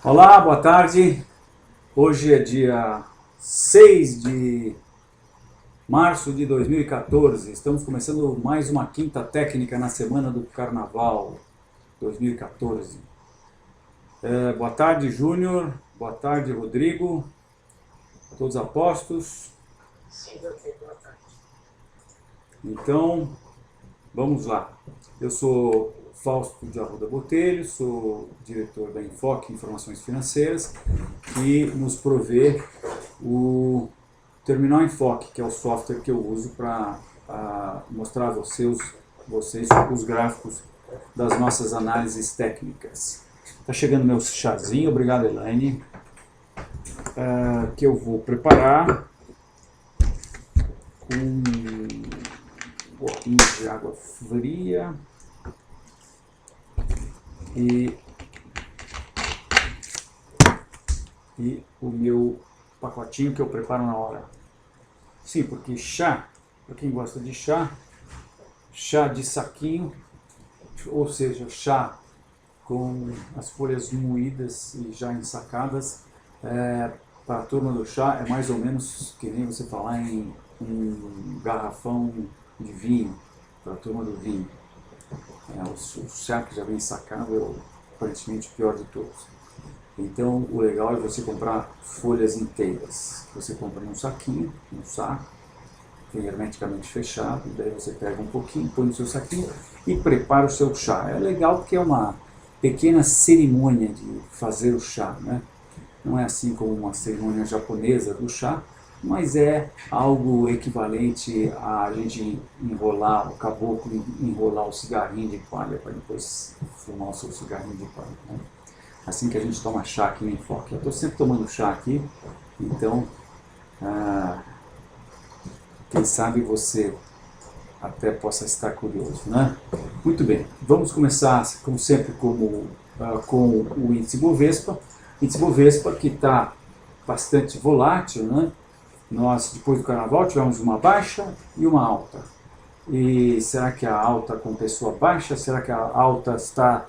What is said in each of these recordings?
Olá, boa tarde. Hoje é dia 6 de março de 2014. Estamos começando mais uma quinta técnica na semana do Carnaval 2014. Boa tarde, Júnior. Boa tarde, Rodrigo. Todos apostos? Sim, doutor, boa tarde. Então, vamos lá. Eu sou Fausto de Arruda Botelho, sou diretor da Enfoque Informações Financeiras, que nos provê o Terminal Enfoque, que é o software que eu uso para mostrar a vocês os gráficos das nossas análises técnicas. Está chegando meu chazinho, obrigado, Elaine, que eu vou preparar com um pouquinho de água fria e o meu pacotinho que eu preparo na hora. Sim, porque chá, para quem gosta de chá de saquinho, ou seja, chá com as folhas moídas e já ensacadas, para a turma do chá é mais ou menos que nem você falar em um garrafão de vinho, para a turma do vinho. O chá que já vem ensacado é aparentemente o pior de todos. Então, o legal é você comprar folhas inteiras. Você compra num saquinho, num saco, que é hermeticamente fechado, daí você pega um pouquinho, põe no seu saquinho e prepara o seu chá. É legal porque é uma pequena cerimônia de fazer o chá, né? Não é assim como uma cerimônia japonesa do chá, mas é algo equivalente a gente enrolar, o caboclo enrolar o cigarrinho de palha para depois fumar o seu cigarrinho de palha, né? Assim que a gente toma chá aqui no Enfoque. Eu estou sempre tomando chá aqui, então quem sabe você até possa estar curioso, né? Muito bem, vamos começar, como sempre, com o índice Bovespa. Índice Bovespa que está bastante volátil, né? Nós, depois do Carnaval, tivemos uma baixa e uma alta. E será que a alta compensou a baixa? Será que a alta está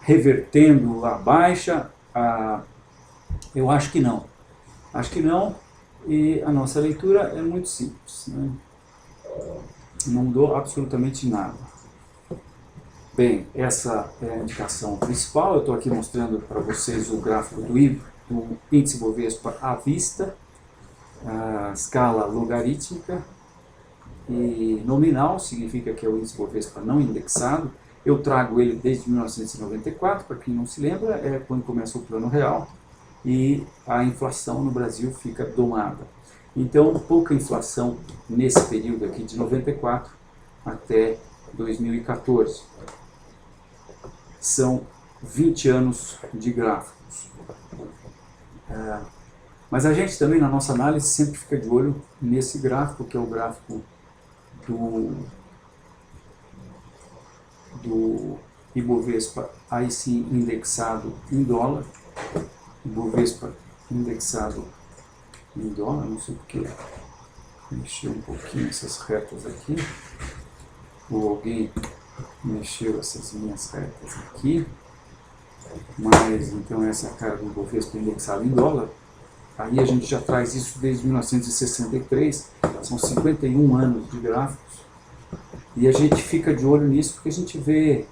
revertendo a baixa? Eu acho que não. Acho que não, e a nossa leitura é muito simples, né? Não mudou absolutamente nada. Bem, essa é a indicação principal. Eu estou aqui mostrando para vocês o gráfico do índice Bovespa à vista, a escala logarítmica e nominal, significa que é o índice Bovespa não indexado. Eu trago ele desde 1994, para quem não se lembra, é quando começa o Plano Real e a inflação no Brasil fica domada. Então, pouca inflação nesse período aqui de 94 até 2014. São 20 anos de gráficos. Mas a gente também, na nossa análise, sempre fica de olho nesse gráfico, que é o gráfico do Ibovespa, aí sim indexado em dólar, Ibovespa indexado em dólar, não sei porque mexeu um pouquinho essas retas aqui, ou alguém mexeu essas minhas retas aqui, mas então essa é a cara do Ibovespa indexado em dólar. Aí a gente já traz isso desde 1963, são 51 anos de gráficos, e a gente fica de olho nisso porque a gente vê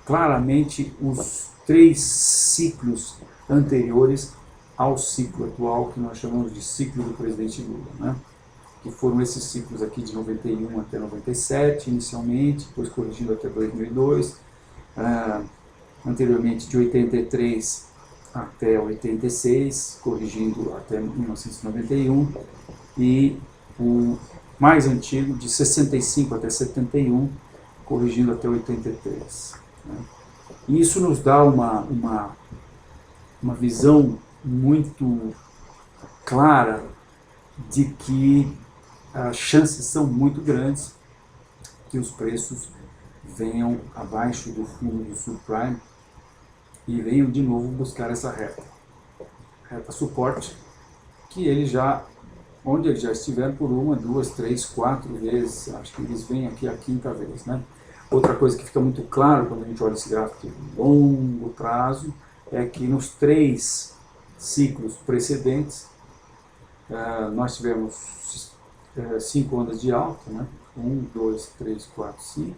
claramente os 3 ciclos anteriores ao ciclo atual, que nós chamamos de ciclo do presidente Lula, né? Que foram esses ciclos aqui de 91 até 97, inicialmente, depois corrigindo até 2002, anteriormente de 83 até 86, corrigindo até 1991, e o mais antigo, de 65 até 71, corrigindo até 83. Né? E isso nos dá uma visão muito clara de que as chances são muito grandes que os preços venham abaixo do fundo do subprime e venham de novo buscar essa reta suporte, que onde eles já estiveram por 1, 2, 3, 4 vezes, acho que eles vêm aqui a 5ª vez, né? Outra coisa que fica muito claro quando a gente olha esse gráfico de longo prazo é que nos 3 ciclos precedentes, nós tivemos 5 ondas de alta, né? 1, 2, 3, 4, 5,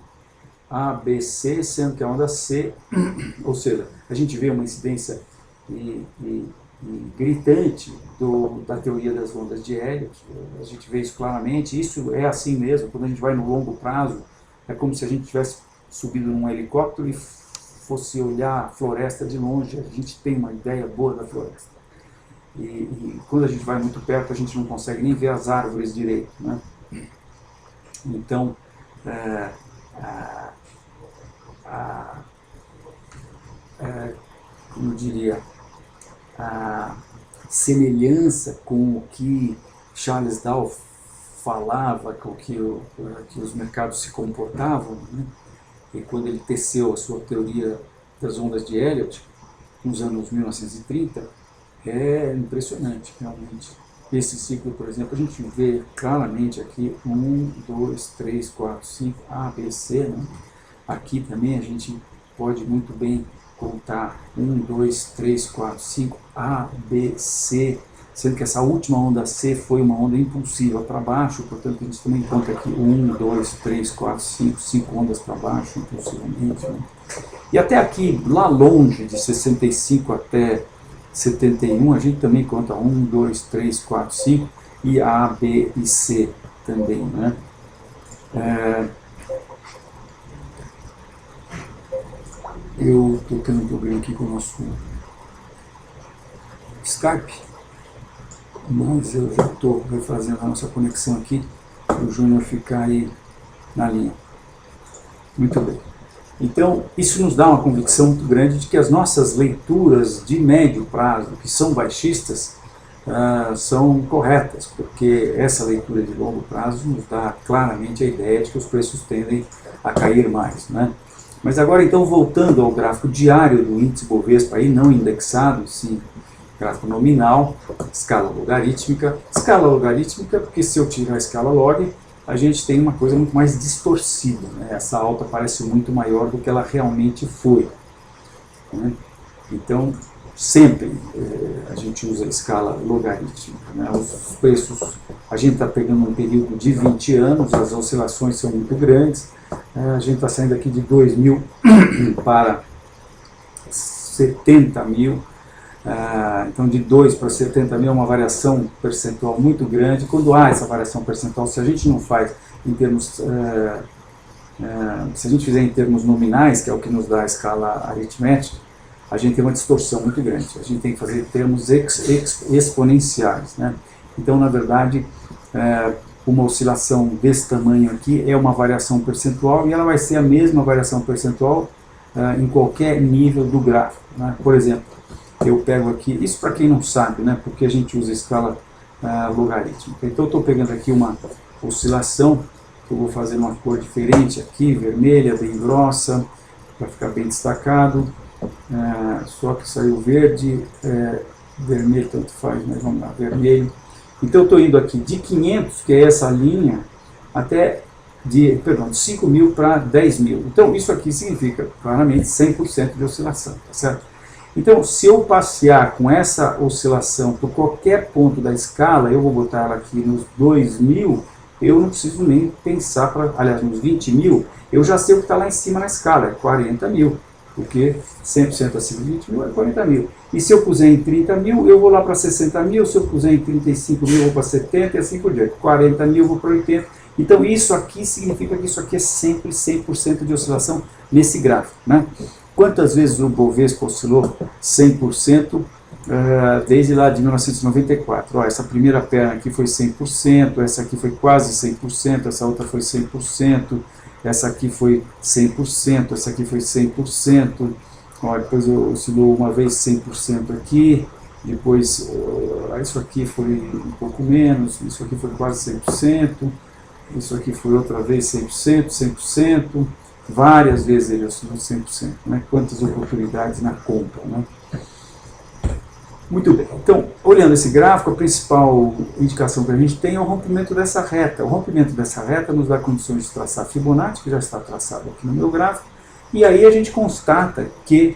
A, B, C, sendo que a onda C, ou seja, a gente vê uma incidência gritante da teoria das ondas de Elliott. A gente vê isso claramente, isso é assim mesmo, quando a gente vai no longo prazo, é como se a gente tivesse subido num helicóptero e fosse olhar a floresta de longe, a gente tem uma ideia boa da floresta. E quando a gente vai muito perto, a gente não consegue nem ver as árvores direito, né? Então, como eu diria, a semelhança com o que Charles Dow falava, com o que os mercados se comportavam, né? E quando ele teceu a sua teoria das ondas de Elliott, nos anos 1930, é impressionante, realmente. Esse ciclo, por exemplo, a gente vê claramente aqui 1, 2, 3, 4, 5, A, B, C, né? Aqui também a gente pode muito bem contar 1, 2, 3, 4, 5, A, B, C, sendo que essa última onda C foi uma onda impulsiva para baixo, portanto a gente também conta aqui 1, 2, 3, 4, 5 ondas para baixo, impulsivamente, né? E até aqui, lá longe, de 65 até 71, a gente também conta 1, 2, 3, 4, 5, e A, B e C também, né? Eu estou tendo um problema aqui com o nosso Skype, mas eu já estou refazendo a nossa conexão aqui, para o Júnior ficar aí na linha. Muito bem. Então, isso nos dá uma convicção muito grande de que as nossas leituras de médio prazo, que são baixistas, são corretas, porque essa leitura de longo prazo nos dá claramente a ideia de que os preços tendem a cair mais, né? Mas agora, então, voltando ao gráfico diário do índice Bovespa, aí não indexado, sim, gráfico nominal, escala logarítmica porque se eu tirar a escala log, a gente tem uma coisa muito mais distorcida, né? Essa alta parece muito maior do que ela realmente foi, né? Então, sempre a gente usa a escala logarítmica, né? Os preços, a gente está pegando um período de 20 anos, as oscilações são muito grandes, a gente está saindo aqui de 2.000 para 70.000, então de 2 para 70.000 é uma variação percentual muito grande. Quando há essa variação percentual, se a gente não faz em termos, se a gente fizer em termos nominais, que é o que nos dá a escala aritmética, a gente tem uma distorção muito grande. A gente tem que fazer termos exponenciais, né? Então, na verdade, uma oscilação desse tamanho aqui é uma variação percentual e ela vai ser a mesma variação percentual em qualquer nível do gráfico, né? Por exemplo, eu pego aqui, isso para quem não sabe, né, porque a gente usa a escala logarítmica. Então eu estou pegando aqui uma oscilação, que eu vou fazer uma cor diferente aqui, vermelha, bem grossa, para ficar bem destacado, só que saiu verde, vermelho tanto faz, mas vamos lá, vermelho. Então eu estou indo aqui de 500, que é essa linha, até de 5.000 para 10.000. Então isso aqui significa claramente 100% de oscilação, tá certo? Então, se eu passear com essa oscilação por qualquer ponto da escala, eu vou botar ela aqui nos 2.000, eu não preciso nem pensar, aliás, nos 20.000, eu já sei o que está lá em cima na escala, é 40.000, porque 100% acima de 20.000 é 40.000. E se eu puser em 30.000, eu vou lá para 60.000, se eu puser em 35.000, eu vou para 70 e assim por diante. 40.000 eu vou para 80. Então, isso aqui significa que isso aqui é sempre 100% de oscilação nesse gráfico, né? Quantas vezes o Bovespa oscilou 100% desde lá de 1994? Ó, essa primeira perna aqui foi 100%, essa aqui foi quase 100%, essa outra foi 100%, essa aqui foi 100%, essa aqui foi 100%, ó, depois oscilou uma vez 100% aqui, depois isso aqui foi um pouco menos, isso aqui foi quase 100%, isso aqui foi outra vez 100%, 100%, várias vezes ele oscilou 100%, né? Quantas oportunidades na compra, né? Muito bem, então, olhando esse gráfico, a principal indicação que a gente tem é o rompimento dessa reta. O rompimento dessa reta nos dá condições de traçar Fibonacci, que já está traçado aqui no meu gráfico, e aí a gente constata que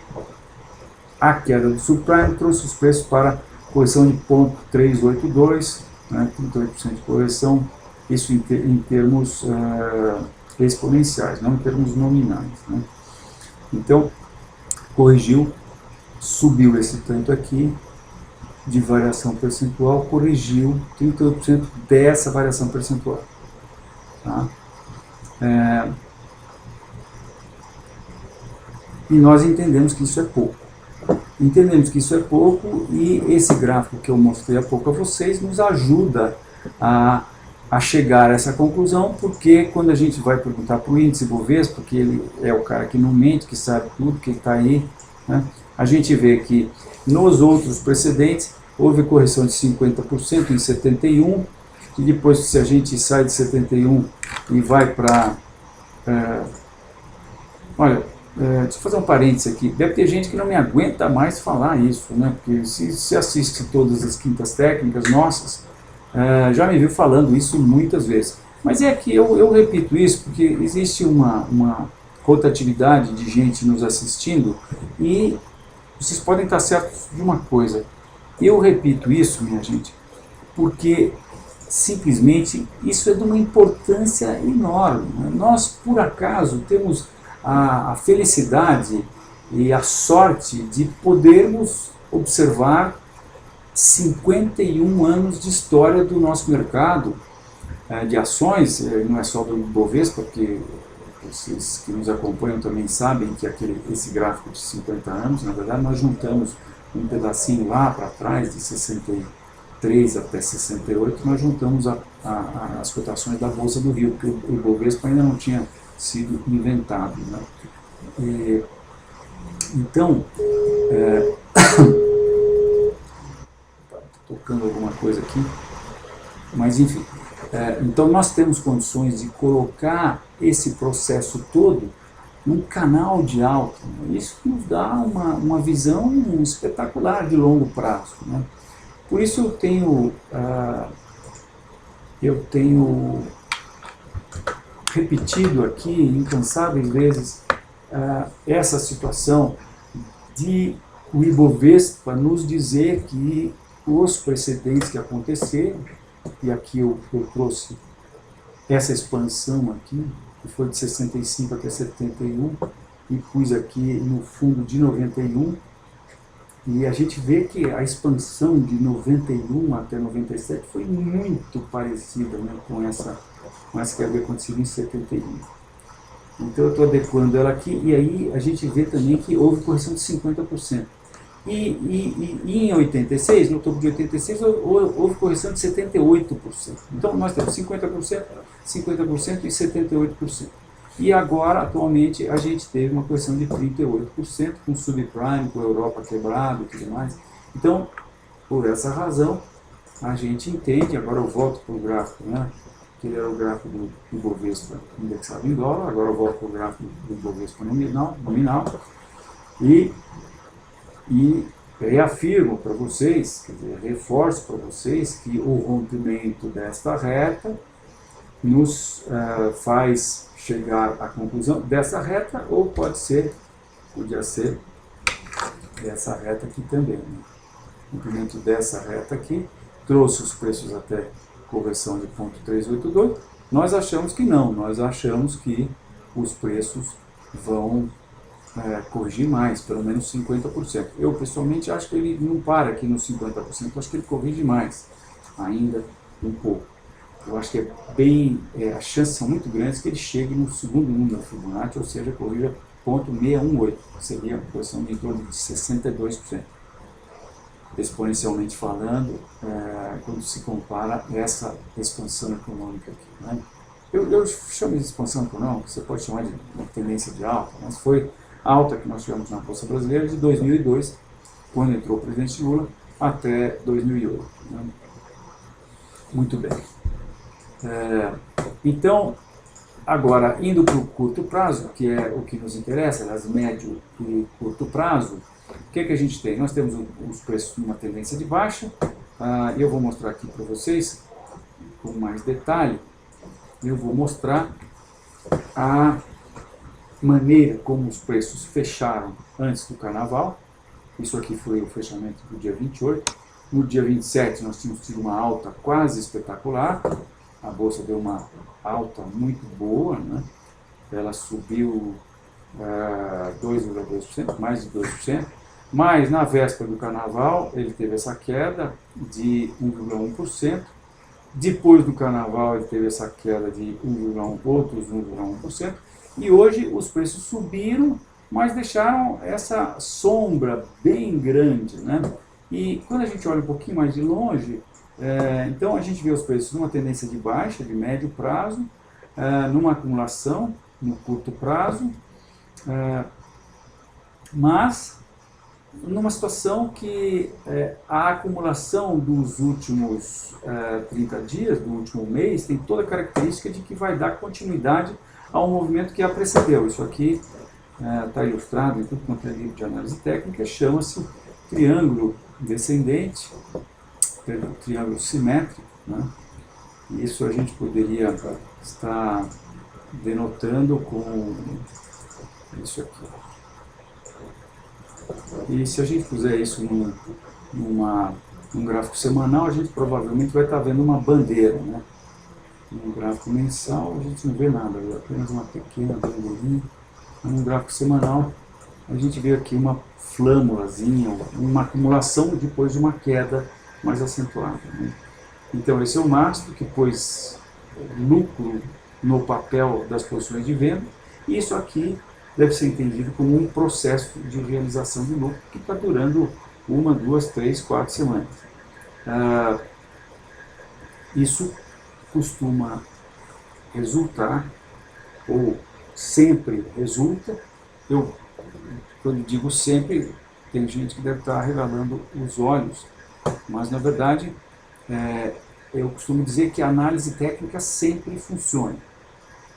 a queda do subprime trouxe os preços para correção de 0,382, né, 38% de correção, isso em termos exponenciais, não em termos nominais. Né? Então, corrigiu, subiu esse tanto aqui de variação percentual, corrigiu 38% dessa variação percentual. Tá? E nós entendemos que isso é pouco. Entendemos que isso é pouco e esse gráfico que eu mostrei há pouco a vocês nos ajuda a chegar a essa conclusão, porque quando a gente vai perguntar para o índice Bovespa, porque ele é o cara que não mente, que sabe tudo, que está aí, né, a gente vê que nos outros precedentes houve correção de 50% em 71, e depois se a gente sai de 71 e vai para... olha, deixa eu fazer um parênteses aqui, deve ter gente que não me aguenta mais falar isso, né, porque se assiste todas as quintas técnicas nossas, já me viu falando isso muitas vezes. Mas é que eu repito isso porque existe uma rotatividade de gente nos assistindo e vocês podem estar certos de uma coisa. Eu repito isso, minha gente, porque simplesmente isso é de uma importância enorme. Né? Nós, por acaso, temos a felicidade e a sorte de podermos observar 51 anos de história do nosso mercado de ações, não é só do Bovespa, porque vocês que nos acompanham também sabem que esse gráfico de 50 anos, na verdade nós juntamos um pedacinho lá para trás, de 63 até 68, nós juntamos as cotações da Bolsa do Rio, porque o Bovespa ainda não tinha sido inventado. Né? Então, tocando alguma coisa aqui, mas enfim, então nós temos condições de colocar esse processo todo num canal de alta, né? Isso nos dá uma visão espetacular de longo prazo. Né? Por isso eu tenho repetido aqui incansáveis vezes essa situação de o Ibovespa nos dizer que os precedentes que aconteceram, e aqui eu trouxe essa expansão aqui, que foi de 65 até 71, e pus aqui no fundo de 91, e a gente vê que a expansão de 91 até 97 foi muito parecida, né, com essa que havia acontecido em 71. Então eu estou adequando ela aqui, e aí a gente vê também que houve correção de 50%. E em 86, no topo de 86, houve correção de 78%. Então nós temos 50%, 50% e 78%. E agora, atualmente, a gente teve uma correção de 38%, com subprime, com a Europa quebrada e tudo mais. Então, por essa razão, a gente entende, agora eu volto para o gráfico, né, que era o gráfico do Bovespa indexado em dólar, agora eu volto para o gráfico do Bovespa nominal e reafirmo para vocês, quer dizer, reforço para vocês que o rompimento desta reta nos faz chegar à conclusão dessa reta, ou podia ser dessa reta aqui também. Né? O rompimento dessa reta aqui trouxe os preços até correção de 0,382. Nós achamos que não, nós achamos que os preços vão corrigir mais, pelo menos 50%. Eu, pessoalmente, acho que ele não para aqui nos 50%, acho que ele corrige mais, ainda um pouco. Eu acho que as chances são muito grandes que ele chegue no segundo número da Fibonacci, ou seja, corrija 0,618, que seria uma correção de em torno de 62%. Exponencialmente falando, quando se compara essa expansão econômica aqui. Né? Eu chamo de expansão econômica, você pode chamar de uma tendência de alta, mas foi a alta que nós tivemos na Bolsa Brasileira de 2002, quando entrou o presidente Lula, até 2008. Né? Muito bem. Então, agora, indo para o curto prazo, que é o que nos interessa, as médio e curto prazo, o que a gente tem? Nós temos os preços numa tendência de baixa, eu vou mostrar aqui para vocês, com mais detalhe, eu vou mostrar a maneira como os preços fecharam antes do carnaval, Isso aqui foi o fechamento do dia 28. No dia 27 nós tínhamos tido uma alta quase espetacular. A bolsa deu uma alta muito boa, né? Ela subiu 2,2%, mais de 2%. Mas na véspera do carnaval ele teve essa queda de 1,1%. Depois do carnaval ele teve essa queda de outros 1,1%. E hoje os preços subiram, mas deixaram essa sombra bem grande, né? E quando a gente olha um pouquinho mais de longe, então a gente vê os preços numa tendência de baixa, de médio prazo, numa acumulação no curto prazo, mas numa situação que a acumulação dos últimos 30 dias, do último mês, tem toda a característica de que vai dar continuidade ao movimento que a precedeu. Isso aqui está ilustrado em tudo quanto é livro de análise técnica, chama-se triângulo descendente, triângulo simétrico, né? Isso a gente poderia estar denotando com isso aqui. E se a gente puser isso num gráfico semanal, a gente provavelmente vai estar vendo uma bandeira, né? Num gráfico mensal a gente não vê nada, apenas uma pequena bandeirinha. Num gráfico semanal a gente vê aqui uma flâmulazinha, uma acumulação depois de uma queda mais acentuada, né? Então esse é o mastro que pôs lucro no papel das posições de venda, e isso aqui deve ser entendido como um processo de realização de lucro que está durando 1, 2, 3, 4 semanas. Isso costuma resultar, ou sempre resulta, quando digo sempre, tem gente que deve estar regalando os olhos, mas na verdade eu costumo dizer que a análise técnica sempre funciona,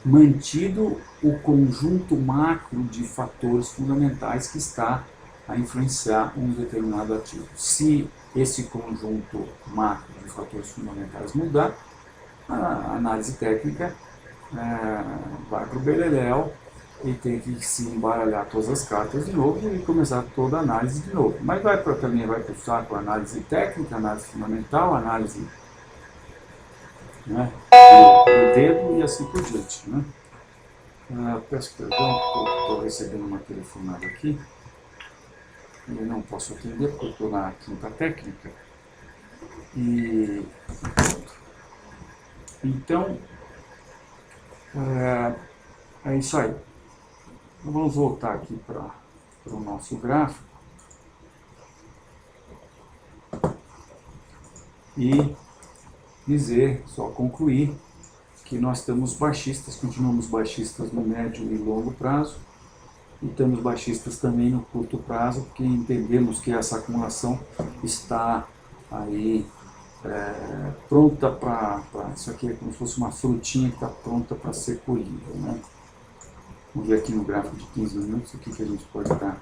mantido o conjunto macro de fatores fundamentais que está a influenciar um determinado ativo. Se esse conjunto macro de fatores fundamentais mudar, a análise técnica vai para o beleléu e tem que se embaralhar todas as cartas de novo e começar toda a análise de novo. Mas também vai para o saco a análise técnica, a análise fundamental, a análise, né, do dedo e assim por diante, né? Peço perdão, estou recebendo uma telefonada aqui e não posso atender porque eu estou na quinta técnica. E então é isso aí. Então, vamos voltar aqui para o nosso gráfico e dizer, só concluir, que nós estamos baixistas, continuamos baixistas no médio e longo prazo, e estamos baixistas também no curto prazo, porque entendemos que essa acumulação está aí pronta para... Isso aqui é como se fosse uma frutinha que está pronta para ser colhida, né? Vamos ver aqui no gráfico de 15 minutos o que a gente pode estar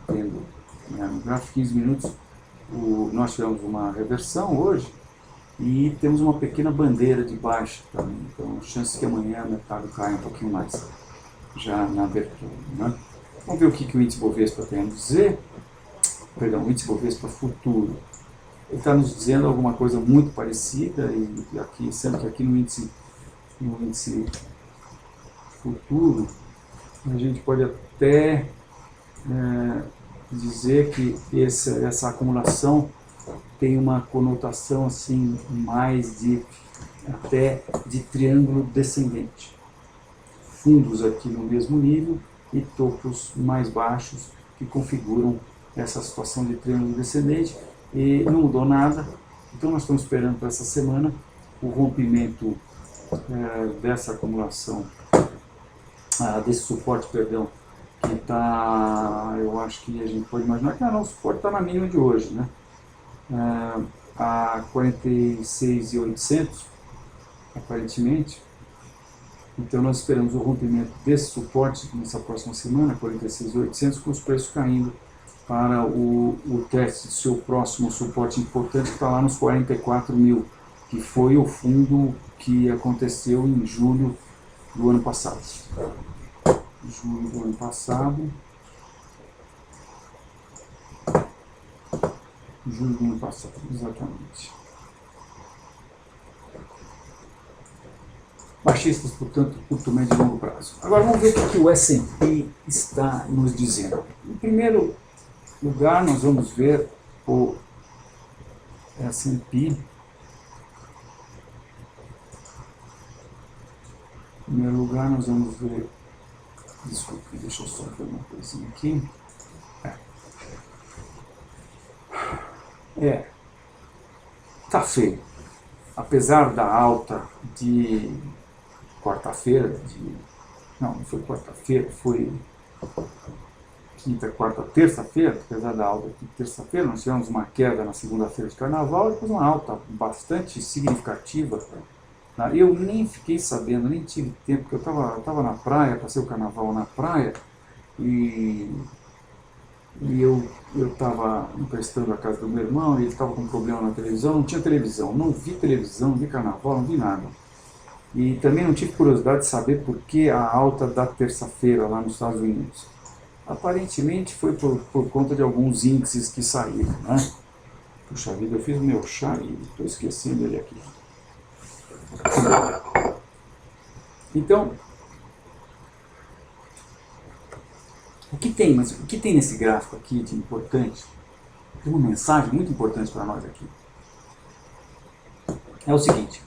tendo, né? No gráfico de 15 minutos, nós tivemos uma reversão hoje, e temos uma pequena bandeira de baixa também, então chances que amanhã o mercado caia um pouquinho mais, já na abertura, né? Vamos ver o que o índice Bovespa tem a nos dizer. Perdão, o índice Bovespa futuro. Ele está nos dizendo alguma coisa muito parecida, e aqui, sendo que aqui no índice futuro, a gente pode até dizer que essa acumulação tem uma conotação assim mais até de triângulo descendente. Fundos aqui no mesmo nível e topos mais baixos que configuram essa situação de triângulo descendente, e não mudou nada. Então nós estamos esperando para essa semana o rompimento dessa acumulação, desse suporte, perdão, que está, eu acho que a gente pode imaginar que o suporte está na mínima de hoje, né? A 46.800 aparentemente. Então nós esperamos o rompimento desse suporte nessa próxima semana, 46.800, com os preços caindo para o teste do seu próximo suporte importante, que está lá nos 44.000, que foi o fundo que aconteceu em julho do ano passado. Julho do ano passado. Julho do ano passado, exatamente. Baixistas, portanto, curto, médio e longo prazo. Agora vamos ver o que o S&P está nos dizendo. Em primeiro lugar, nós vamos ver o S&P. Em primeiro lugar, nós vamos ver... Desculpe, deixa eu só ver uma coisinha aqui. Tá feio. Apesar da alta de quarta-feira, não foi quarta-feira, foi quinta, quarta, terça-feira, apesar da alta de terça-feira, nós tivemos uma queda na segunda-feira de carnaval e depois uma alta bastante significativa. Eu nem fiquei sabendo, nem tive tempo, porque eu estava na praia, passei o carnaval na praia e eu estava emprestando a casa do meu irmão e ele estava com um problema na televisão, não tinha televisão, não vi televisão, não vi carnaval, não vi nada. E também não tive curiosidade de saber por que a alta da terça-feira lá nos Estados Unidos. Aparentemente foi por conta de alguns índices que saíram, né? Puxa vida, eu fiz o meu chá e estou esquecendo ele aqui. Então, o que tem nesse gráfico aqui de importante? Tem uma mensagem muito importante para nós aqui. É o seguinte,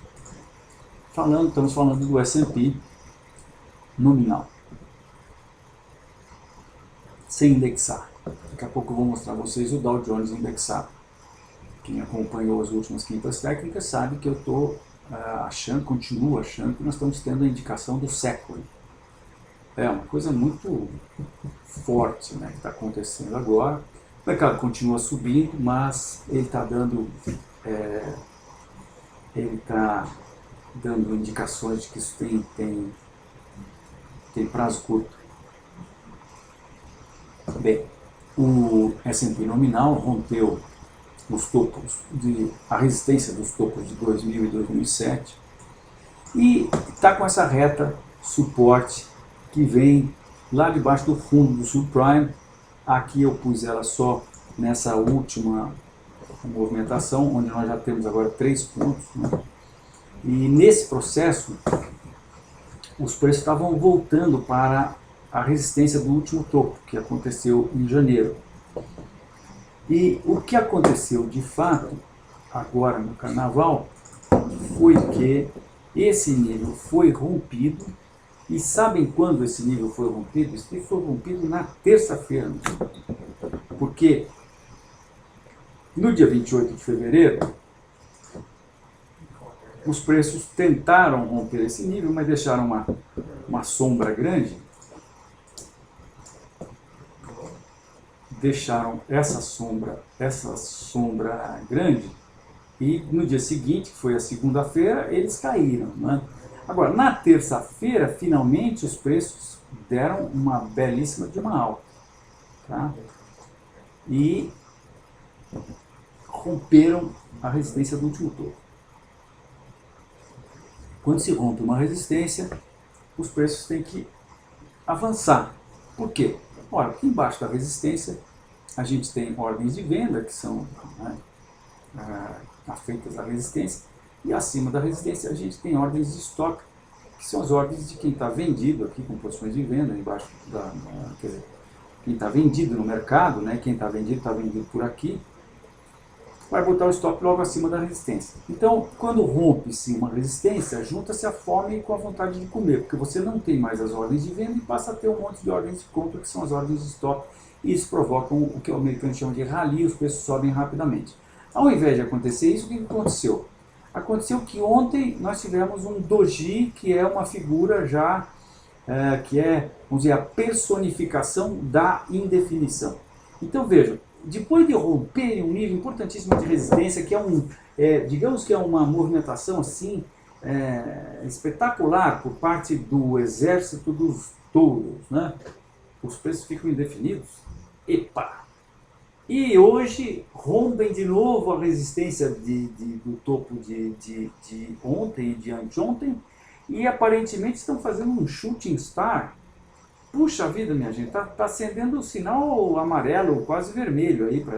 estamos falando do S&P nominal, sem indexar. Daqui a pouco eu vou mostrar a vocês o Dow Jones indexado. Quem acompanhou as últimas quintas técnicas sabe que eu estou continuo achando que nós estamos tendo a indicação do século. É uma coisa muito forte, né, que está acontecendo agora. O mercado continua subindo, mas ele está dando indicações de que isso tem prazo curto. Bem, o S&P nominal rompeu os topos a resistência dos topos de 2000 e 2007 e está com essa reta suporte que vem lá debaixo do fundo do subprime. Aqui eu pus ela só nessa última movimentação, onde nós já temos agora 3 pontos, né? E nesse processo os preços estavam voltando para a resistência do último topo, que aconteceu em janeiro. E o que aconteceu de fato agora no carnaval foi que esse nível foi rompido. E sabem quando esse nível foi rompido? Esse nível foi rompido na terça-feira. Porque no dia 28 de fevereiro, os preços tentaram romper esse nível, mas deixaram uma sombra grande. Deixaram essa sombra grande, e no dia seguinte, que foi a segunda-feira, eles caíram, né? Agora, na terça-feira, finalmente, os preços deram uma belíssima de uma alta, tá? E romperam a resistência do último topo. Quando se rompe uma resistência, os preços têm que avançar. Por quê? Ora, aqui embaixo da resistência, a gente tem ordens de venda, que são, né, afeitas à resistência, e acima da resistência a gente tem ordens de estoque, que são as ordens de quem está vendido aqui com posições de venda, embaixo quer dizer, quem está vendido no mercado, né, quem está vendido por aqui, vai botar o stop logo acima da resistência. Então, quando rompe-se uma resistência, junta-se a fome com a vontade de comer, porque você não tem mais as ordens de venda e passa a ter um monte de ordens de compra, que são as ordens de stop, e isso provoca o que o americano chama de rally, os preços sobem rapidamente. Ao invés de acontecer isso, o que aconteceu? Aconteceu que ontem nós tivemos um doji, que é uma figura já, que é, vamos dizer, a personificação da indefinição. Então vejam, depois de romper um nível importantíssimo de resistência, que digamos que é uma movimentação assim, espetacular por parte do exército dos touros, né? Os preços ficam indefinidos. Epa! E hoje rompem de novo a resistência do topo de ontem e de anteontem, e aparentemente estão fazendo um shooting star. Puxa vida, minha gente, está acendendo o sinal amarelo, quase vermelho aí para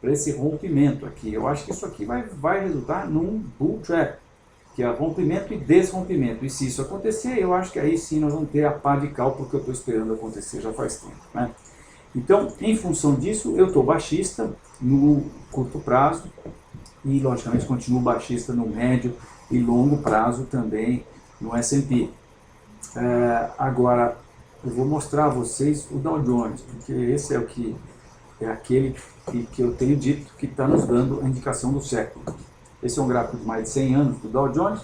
para esse rompimento aqui. Eu acho que isso aqui vai resultar num bull trap, que é rompimento e desrompimento. E se isso acontecer, eu acho que aí sim nós vamos ter a pá de cal, porque eu estou esperando acontecer já faz tempo, né? Então, em função disso, eu estou baixista no curto prazo e, logicamente, continuo baixista no médio e longo prazo também no S&P. Agora, eu vou mostrar a vocês o Dow Jones, porque esse é aquele que eu tenho dito que está nos dando a indicação do século. Esse é um gráfico de mais de 100 anos do Dow Jones.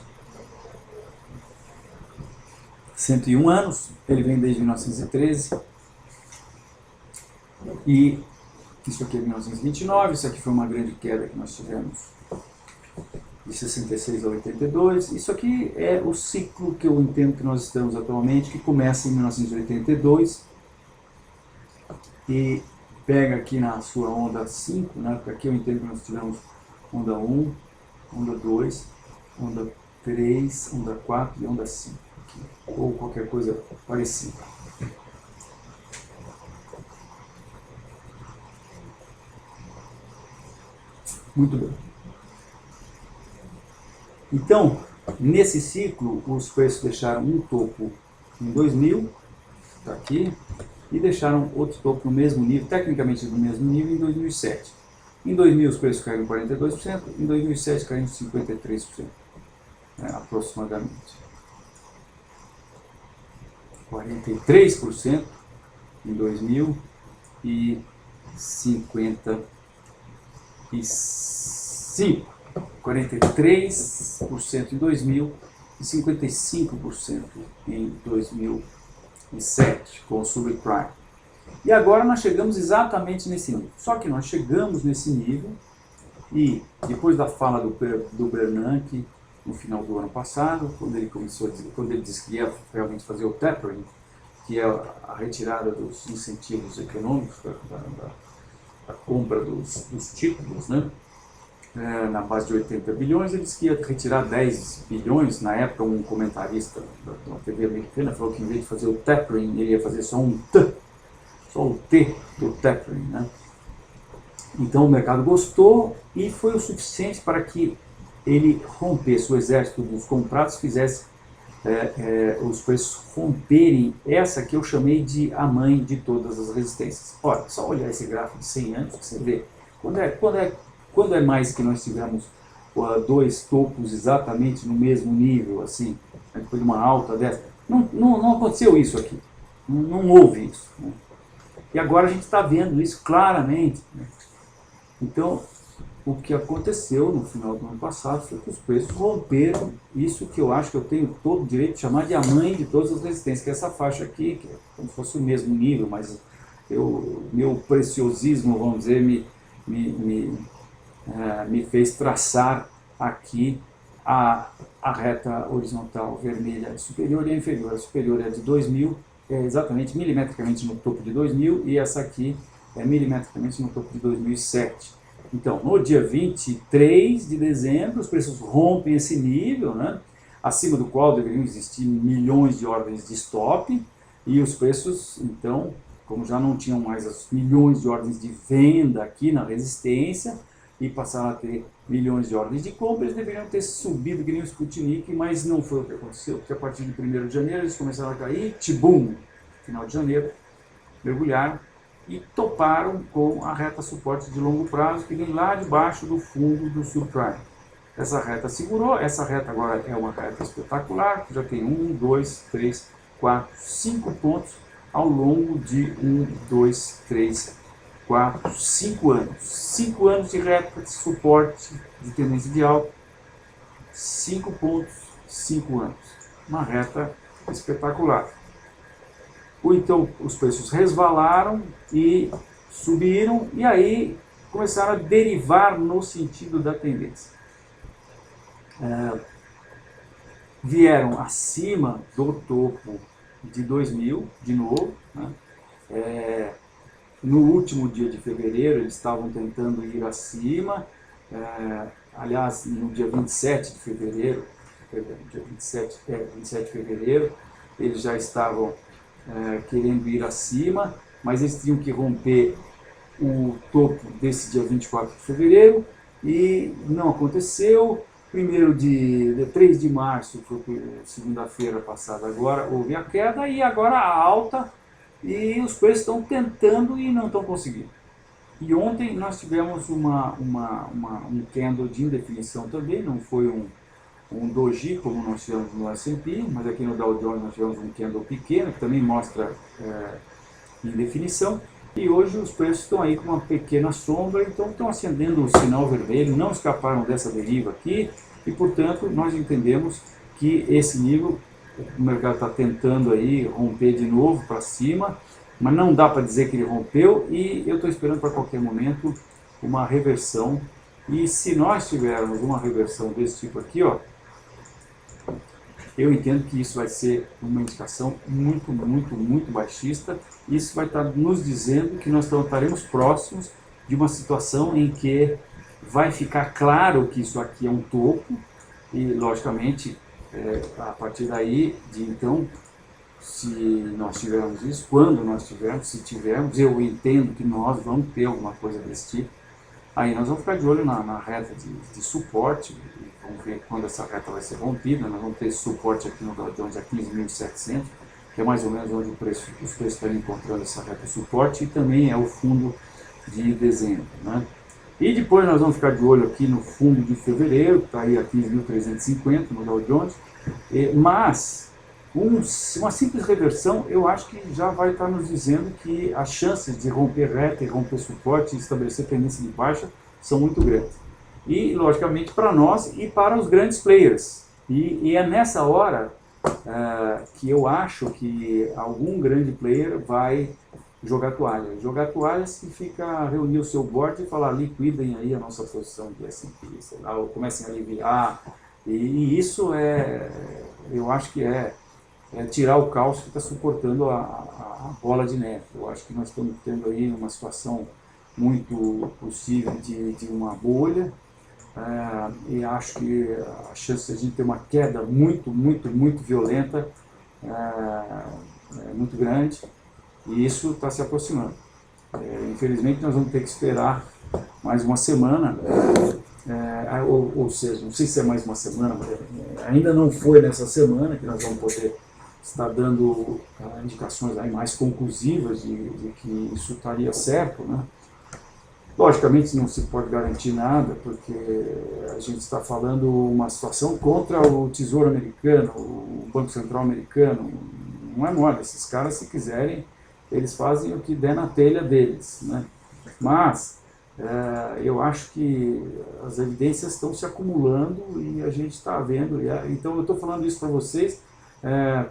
101 anos, ele vem desde 1913. E isso aqui é 1929, isso aqui foi uma grande queda que nós tivemos de 66 a 82. Isso aqui é o ciclo que eu entendo que nós estamos atualmente, que começa em 1982 e pega aqui na sua onda 5, né? Porque aqui eu entendo que nós tivemos onda 1, onda 2, onda 3, onda 4 e onda 5, aqui, ou qualquer coisa parecida. Muito bem. Então, nesse ciclo, os preços deixaram um topo em 2000, está aqui, e deixaram outro topo no mesmo nível, tecnicamente no mesmo nível, em 2007. Em 2000 os preços caíram 42%, em 2007 caíram 53%, aproximadamente. 43% em 2000 e 55%. 43% em 2000 e 55% em 2007 com o subprime. E agora nós chegamos exatamente nesse nível. Só que nós chegamos nesse nível e depois da fala do Bernanke no final do ano passado, quando ele disse que ia realmente fazer o tapering, que é a retirada dos incentivos econômicos da compra dos títulos, né? Na base de 80 bilhões, ele disse que ia retirar 10 bilhões. Na época, um comentarista da TV americana falou que em vez de fazer o tapering, ele ia fazer só um T, só o T do tapering, né? Então o mercado gostou e foi o suficiente para que ele rompesse, o exército dos comprados fizesse os preços romperem essa que eu chamei de a mãe de todas as resistências. Olha, só olhar esse gráfico de 100 anos que você vê. Quando é mais que nós tivemos dois topos exatamente no mesmo nível, assim, depois de uma alta dessa? Não aconteceu isso aqui. Não houve isso, né? E agora a gente está vendo isso claramente, né? Então, o que aconteceu no final do ano passado foi que os preços romperam isso que eu acho que eu tenho todo o direito de chamar de a mãe de todas as resistências, que é essa faixa aqui, que é como se fosse o mesmo nível, mas meu preciosismo, vamos dizer, me fez traçar aqui a reta horizontal vermelha superior e a inferior. A superior é de 2000, é exatamente milimetricamente no topo de 2000, e essa aqui é milimetricamente no topo de 2007. Então, no dia 23 de dezembro, os preços rompem esse nível, né, acima do qual deveriam existir milhões de ordens de stop, e os preços, então, como já não tinham mais as milhões de ordens de venda aqui na resistência, e passaram a ter milhões de ordens de compra, eles deveriam ter subido que nem o Sputnik, mas não foi o que aconteceu, porque a partir de 1º de janeiro eles começaram a cair, tibum, final de janeiro, mergulharam, e toparam com a reta suporte de longo prazo que vem lá debaixo do fundo do subprime. Essa reta segurou, essa reta agora é uma reta espetacular, que já tem 1, 2, 3, 4, 5 pontos ao longo de 1, 2, 3, 4, 5 anos. 5 anos de reta de suporte de tendência de alta, 5 pontos, 5 anos. Uma reta espetacular. Ou então os preços resvalaram e subiram, e aí começaram a derivar no sentido da tendência. Vieram acima do topo de 2000, de novo, né? No último dia de fevereiro eles estavam tentando ir acima, aliás, no dia 27 de fevereiro, dia 27 de fevereiro, eles já estavam querendo ir acima, mas eles tinham que romper o topo desse dia 24 de fevereiro e não aconteceu. 3 de março, foi segunda-feira passada, agora houve a queda e agora a alta, e os preços estão tentando e não estão conseguindo. E ontem nós tivemos um candle de indefinição também, não foi um doji como nós tivemos no S&P, mas aqui no Dow Jones nós tivemos um candle pequeno, que também mostra indefinição. E hoje os preços estão aí com uma pequena sombra, então estão acendendo o sinal vermelho, não escaparam dessa deriva aqui, e portanto nós entendemos que esse nível, o mercado está tentando aí romper de novo para cima, mas não dá para dizer que ele rompeu, e eu estou esperando para qualquer momento uma reversão. E se nós tivermos uma reversão desse tipo aqui, ó, eu entendo que isso vai ser uma indicação muito baixista. Isso vai estar nos dizendo que nós estaremos próximos de uma situação em que vai ficar claro que isso aqui é um topo, e logicamente a partir daí, então, se nós tivermos isso, quando nós tivermos, se tivermos, eu entendo que nós vamos ter alguma coisa desse tipo, aí nós vamos ficar de olho na reta de suporte, e vamos ver quando essa reta vai ser rompida. Nós vamos ter esse suporte aqui no Dow Jones a 15.700, que é mais ou menos onde os preços estão encontrando essa reta de suporte, e também é o fundo de dezembro, né? E depois nós vamos ficar de olho aqui no fundo de fevereiro, que está aí a 15.350 no Dow Jones, mas uma simples reversão eu acho que já vai estar nos dizendo que as chances de romper reta e romper suporte e estabelecer tendência de baixa são muito grandes. E logicamente para nós e para os grandes players. E é nessa hora que eu acho que algum grande player vai jogar toalha. Jogar toalha significa reunir o seu board e falar: liquidem aí a nossa posição de S&P, sei lá, ou comecem a aliviar. E isso eu acho que é tirar o caos que está suportando a bola de neve. Eu acho que nós estamos tendo aí uma situação muito possível de uma bolha, e acho que a chance de a gente ter uma queda muito violenta é muito grande, e isso está se aproximando. Infelizmente nós vamos ter que esperar mais uma semana, ou seja, não sei se é mais uma semana, mas ainda não foi nessa semana que nós vamos poder estar dando indicações aí mais conclusivas de que isso estaria certo, né? Logicamente não se pode garantir nada, porque a gente está falando uma situação contra o Tesouro Americano, o Banco Central Americano. Não é moda, esses caras, se quiserem, eles fazem o que der na telha deles, né? Mas eu acho que as evidências estão se acumulando e a gente está vendo. Então eu estou falando isso para vocês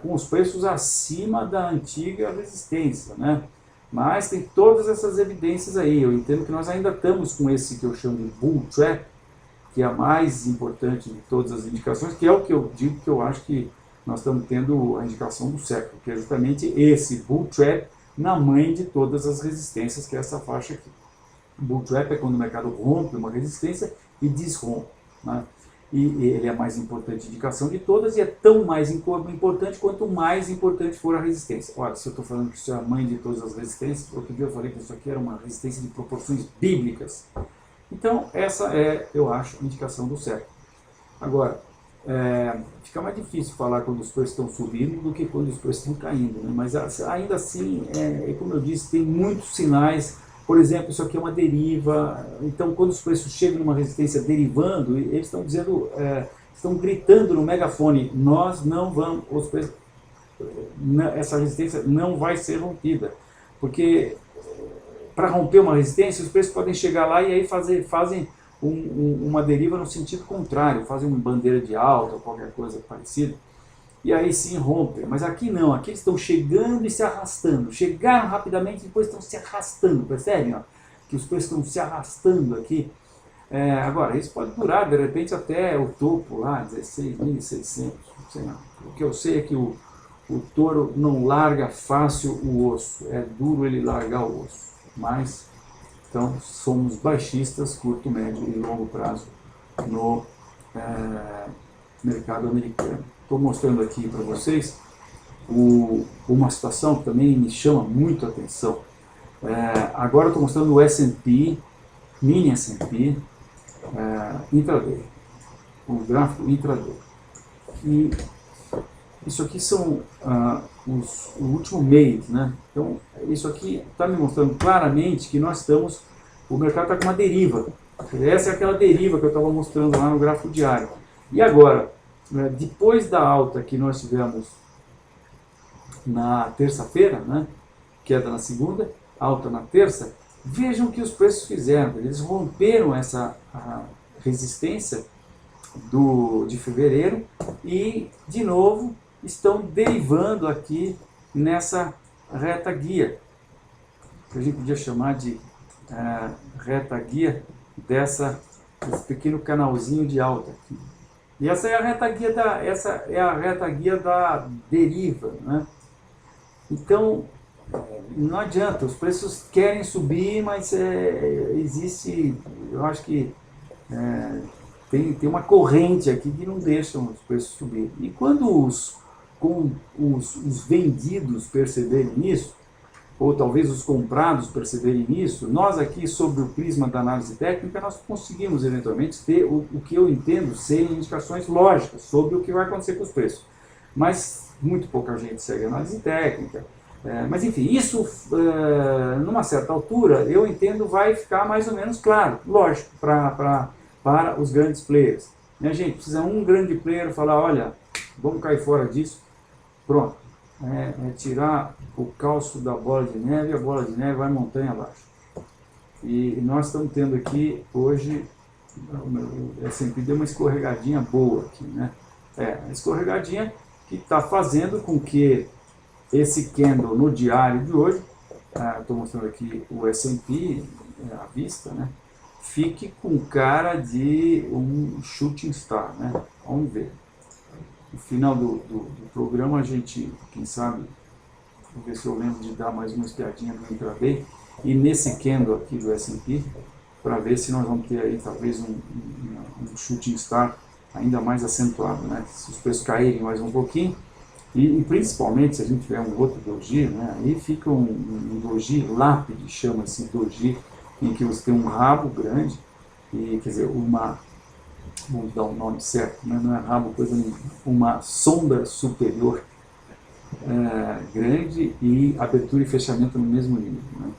com os preços acima da antiga resistência, né? Mas tem todas essas evidências aí. Eu entendo que nós ainda estamos com esse que eu chamo de bull trap, que é a mais importante de todas as indicações, que é o que eu digo que eu acho que nós estamos tendo a indicação do século, que é justamente esse bull trap na mãe de todas as resistências, que é essa faixa aqui. Bull trap é quando o mercado rompe uma resistência e desrompe, né? E ele é a mais importante indicação de todas, e é tão mais importante quanto mais importante for a resistência. Olha, se eu estou falando que isso é a mãe de todas as resistências, outro dia eu falei que isso aqui era uma resistência de proporções bíblicas. Então essa é, eu acho, a indicação do século. Agora, fica mais difícil falar quando os preços estão subindo do que quando os preços estão caindo, né? Mas ainda assim, como eu disse, tem muitos sinais. Por exemplo, isso aqui é uma deriva. Então, quando os preços chegam numa resistência derivando, eles estão dizendo, estão gritando no megafone: nós não vamos, os preços, essa resistência não vai ser rompida, porque para romper uma resistência, os preços podem chegar lá e aí fazem uma deriva no sentido contrário, fazem uma bandeira de alta ou qualquer coisa parecida, e aí sim rompem. Mas aqui não, aqui eles estão chegando e se arrastando, chegaram rapidamente e depois estão se arrastando, percebem? Ó? Que os preços estão se arrastando aqui. Agora, isso pode durar de repente até o topo lá, 16.600, sei lá. O que eu sei é que o touro não larga fácil o osso, é duro ele largar o osso, mas então somos baixistas, curto, médio e longo prazo no mercado americano. Estou mostrando aqui para vocês uma situação que também me chama muito a atenção. Agora eu estou mostrando o S&P, mini S&P, intraday, o gráfico intraday. E isso aqui são o último mês, né? Então, isso aqui está me mostrando claramente que o mercado está com uma deriva. Essa é aquela deriva que eu estava mostrando lá no gráfico diário. E agora, depois da alta que nós tivemos na terça-feira, né? Queda na segunda, alta na terça, vejam o que os preços fizeram. Eles romperam essa resistência de fevereiro e, de novo, estão derivando aqui nessa reta guia, que a gente podia chamar de reta guia desse pequeno canalzinho de alta aqui. E essa é a reta guia da deriva, né? Então, não adianta, os preços querem subir, mas existe, eu acho que tem uma corrente aqui que não deixa os preços subir. E quando os vendidos perceberem isso, ou talvez os comprados perceberem isso, nós aqui, sob o prisma da análise técnica, nós conseguimos eventualmente ter o que eu entendo serem indicações lógicas sobre o que vai acontecer com os preços. Mas muito pouca gente segue a análise técnica. Mas enfim, isso numa certa altura, eu entendo, vai ficar mais ou menos claro, lógico, para os grandes players. Minha gente, precisa um grande player falar, olha, vamos cair fora disso, pronto. Tirar o calço da bola de neve, e a bola de neve vai montanha abaixo. E nós estamos tendo aqui, hoje, o S&P deu uma escorregadinha boa aqui, né? Uma escorregadinha que está fazendo com que esse candle no diário de hoje, estou mostrando aqui o S&P à vista, né? Fique com cara de um shooting star, né? Vamos ver. No final do programa a gente, quem sabe, vou ver se eu lembro de dar mais uma espiadinha no intraday, e nesse candle aqui do S&P, para ver se nós vamos ter aí talvez um shooting star ainda mais acentuado, né? Se os preços caírem mais um pouquinho, e principalmente se a gente tiver um outro doji, né? Aí fica um doji lápide, chama-se doji, em que você tem um rabo grande, e quer dizer, vamos dar o nome certo, né? Não é rabo, coisa nenhuma, uma sonda superior grande e abertura e fechamento no mesmo nível, né?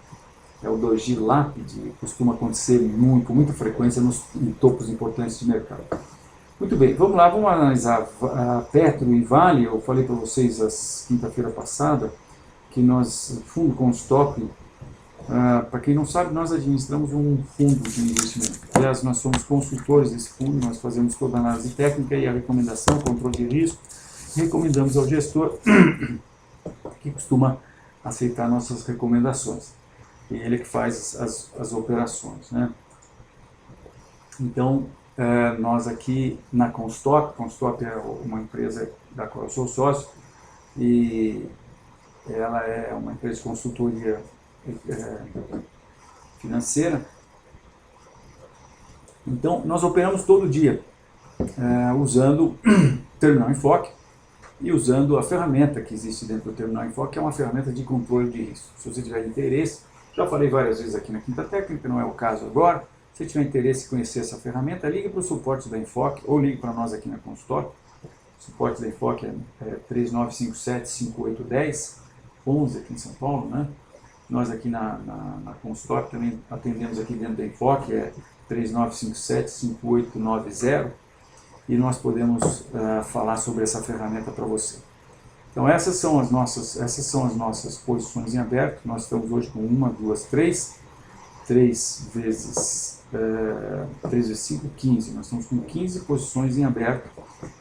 É o doji lápide, costuma acontecer com muita frequência em topos importantes de mercado. Muito bem, vamos lá, vamos analisar a Petro e Vale. Eu falei para vocês quinta-feira passada que nós, fundo com stop, para quem não sabe, nós administramos um fundo de investimento. Aliás, nós somos consultores desse fundo, nós fazemos toda a análise técnica e a recomendação, controle de risco, recomendamos ao gestor que costuma aceitar nossas recomendações. E ele é que faz as operações, né? Então, nós aqui na Constop é uma empresa da qual eu sou sócio, e ela é uma empresa de consultoria financeira. Então, nós operamos todo dia, usando Terminal Enfoque e usando a ferramenta que existe dentro do Terminal Enfoque, que é uma ferramenta de controle de risco. Se você tiver interesse, já falei várias vezes aqui na Quinta Técnica, não é o caso agora. Se tiver interesse em conhecer essa ferramenta, ligue para o suporte da Enfoque ou ligue para nós aqui na Constop. O suporte da Enfoque é 3957-5810, 11 aqui em São Paulo, né? Nós aqui na Constop também atendemos aqui dentro da Enfoque, é 3957-5890, e nós podemos falar sobre essa ferramenta para você. Então essas são as nossas posições em aberto. Nós estamos hoje com 1, 2, 3 vezes 5, 15. Nós estamos com 15 posições em aberto,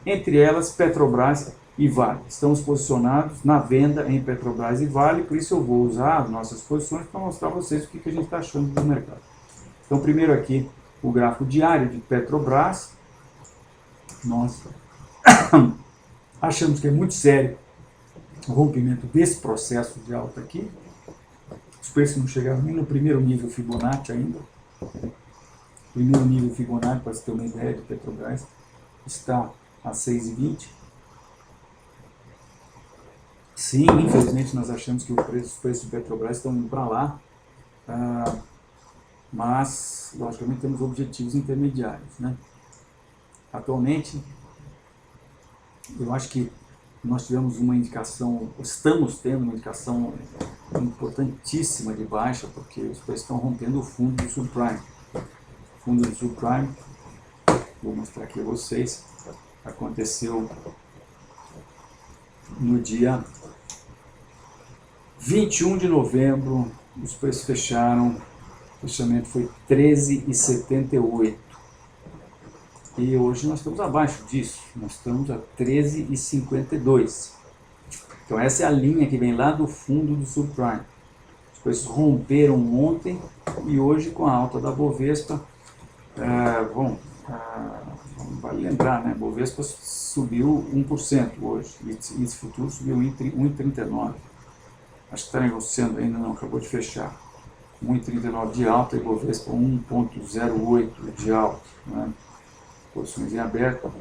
entre elas Petrobras e Vale. Estamos posicionados na venda em Petrobras e Vale, por isso eu vou usar as nossas posições para mostrar a vocês o que a gente está achando do mercado. Então primeiro aqui o gráfico diário de Petrobras. Nós achamos que é muito sério o rompimento desse processo de alta aqui. Os preços não chegaram nem no primeiro nível Fibonacci ainda. O primeiro nível Fibonacci, para você ter uma ideia, de Petrobras, está a 6,20. Sim, infelizmente nós achamos que os preços de Petrobras estão indo para lá. mas, logicamente, temos objetivos intermediários, né? Atualmente, eu acho que nós tivemos uma indicação, estamos tendo uma indicação importantíssima de baixa, porque os preços estão rompendo o fundo do subprime. O fundo do subprime, vou mostrar aqui a vocês, aconteceu no dia 21 de novembro, os preços fecharam, o fechamento foi 13,78. E hoje nós estamos abaixo disso, nós estamos a 13,52. Então essa é a linha que vem lá do fundo do subprime. Os preços romperam ontem e hoje, com a alta da Bovespa, vale lembrar, né? Bovespa subiu 1% hoje, e esse futuro subiu 1,39. Acho que está negociando ainda, não, acabou de fechar. 1,39 de alta e Bovespa 1,08 de alta, né? Posições em aberto.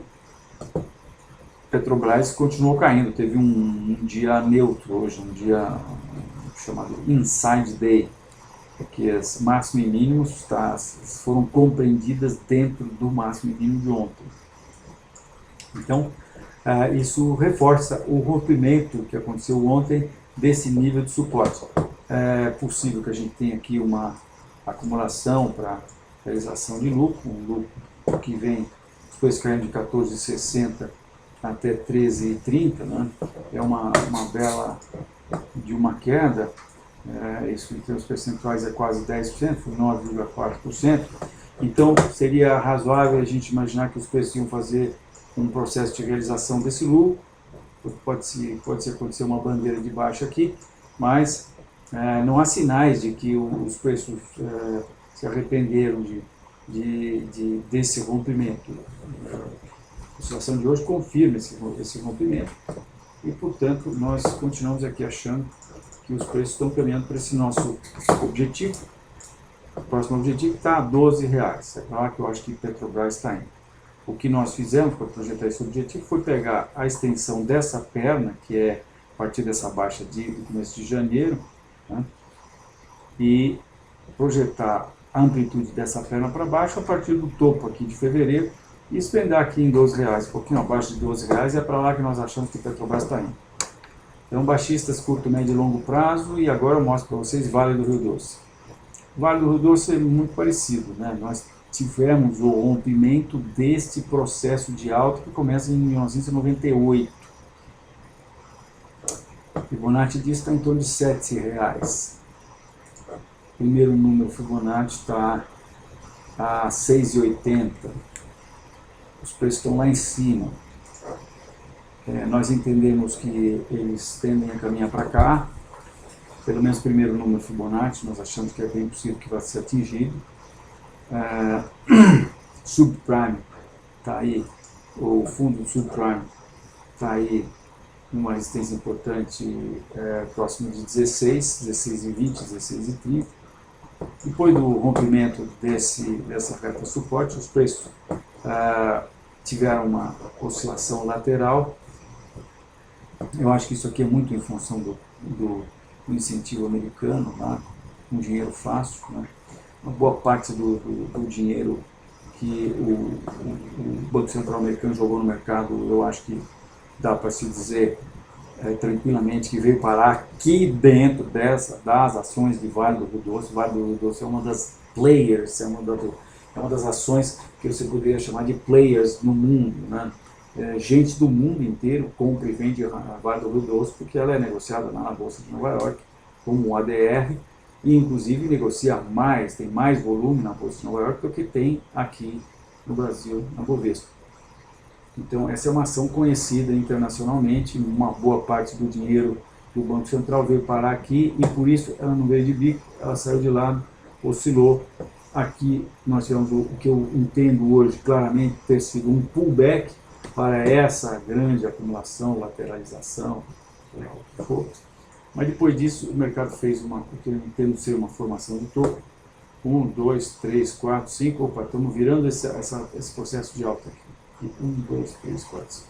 Petrobras continuou caindo, teve um dia neutro hoje, um dia chamado Inside Day, porque as máximos e mínimos foram compreendidas dentro do máximo e mínimo de ontem. Então, isso reforça o rompimento que aconteceu ontem desse nível de suporte. É possível que a gente tenha aqui uma acumulação para realização de lucro, um lucro que vem depois caindo de 14,60 até 13,30, né? É uma bela de uma queda, isso em termos percentuais é quase 10%, foi 9,4%. Então seria razoável a gente imaginar que os preços iam fazer um processo de realização desse lucro. Pode acontecer uma bandeira de baixa aqui, mas não há sinais de que os preços se arrependeram desse rompimento. A situação de hoje confirma esse rompimento e, portanto, nós continuamos aqui achando que os preços estão caminhando para esse nosso objetivo. O próximo objetivo está a R$12. É para lá que eu acho que Petrobras está indo. O que nós fizemos para projetar esse objetivo foi pegar a extensão dessa perna, que é a partir dessa baixa do começo de janeiro, né, e projetar a amplitude dessa perna para baixo a partir do topo aqui de fevereiro e espendar aqui em R$12, um pouquinho abaixo de R$12, é para lá que nós achamos que Petrobras está indo. Então, baixistas, curto, médio e longo prazo, e agora eu mostro para vocês Vale do Rio Doce. O Vale do Rio Doce é muito parecido, né? Nós tivemos o rompimento deste processo de alta que começa em 1998. O Fibonacci disso está em torno de R$7. O primeiro número Fibonacci está a 6,80. Os preços estão lá em cima. Nós entendemos que eles tendem a caminhar para cá. Pelo menos o primeiro número Fibonacci, nós achamos que é bem possível que vai ser atingido. Subprime está aí, o fundo do subprime está aí numa resistência importante, próximo de 16,20, 16,30. Depois do rompimento dessa reta suporte, os preços tiveram uma oscilação lateral. Eu acho que isso aqui é muito em função do incentivo americano, né? Um dinheiro fácil, né? Uma boa parte do dinheiro que o Banco Central americano jogou no mercado, eu acho que dá para se dizer tranquilamente que veio parar aqui dentro das ações de Vale do Rio Doce. Vale do Rio Doce é uma das players, é uma das ações que você poderia chamar de players no mundo, né? Gente do mundo inteiro compra e vende a Vale do Rio Doce porque ela é negociada na Bolsa de Nova York como ADR e inclusive negocia mais, tem mais volume na Bolsa de Nova York do que tem aqui no Brasil, na Bovespa. Então essa é uma ação conhecida internacionalmente, uma boa parte do dinheiro do Banco Central veio parar aqui e por isso ela não veio de bico, ela saiu de lado, oscilou. Aqui nós tivemos o que eu entendo hoje claramente ter sido um pullback para essa grande acumulação, lateralização, mas depois disso o mercado fez o que eu entendo ser uma formação de topo, 1, 2, 3, 4, 5, opa, estamos virando esse processo de alta aqui, 1, 2, 3, 4, 5.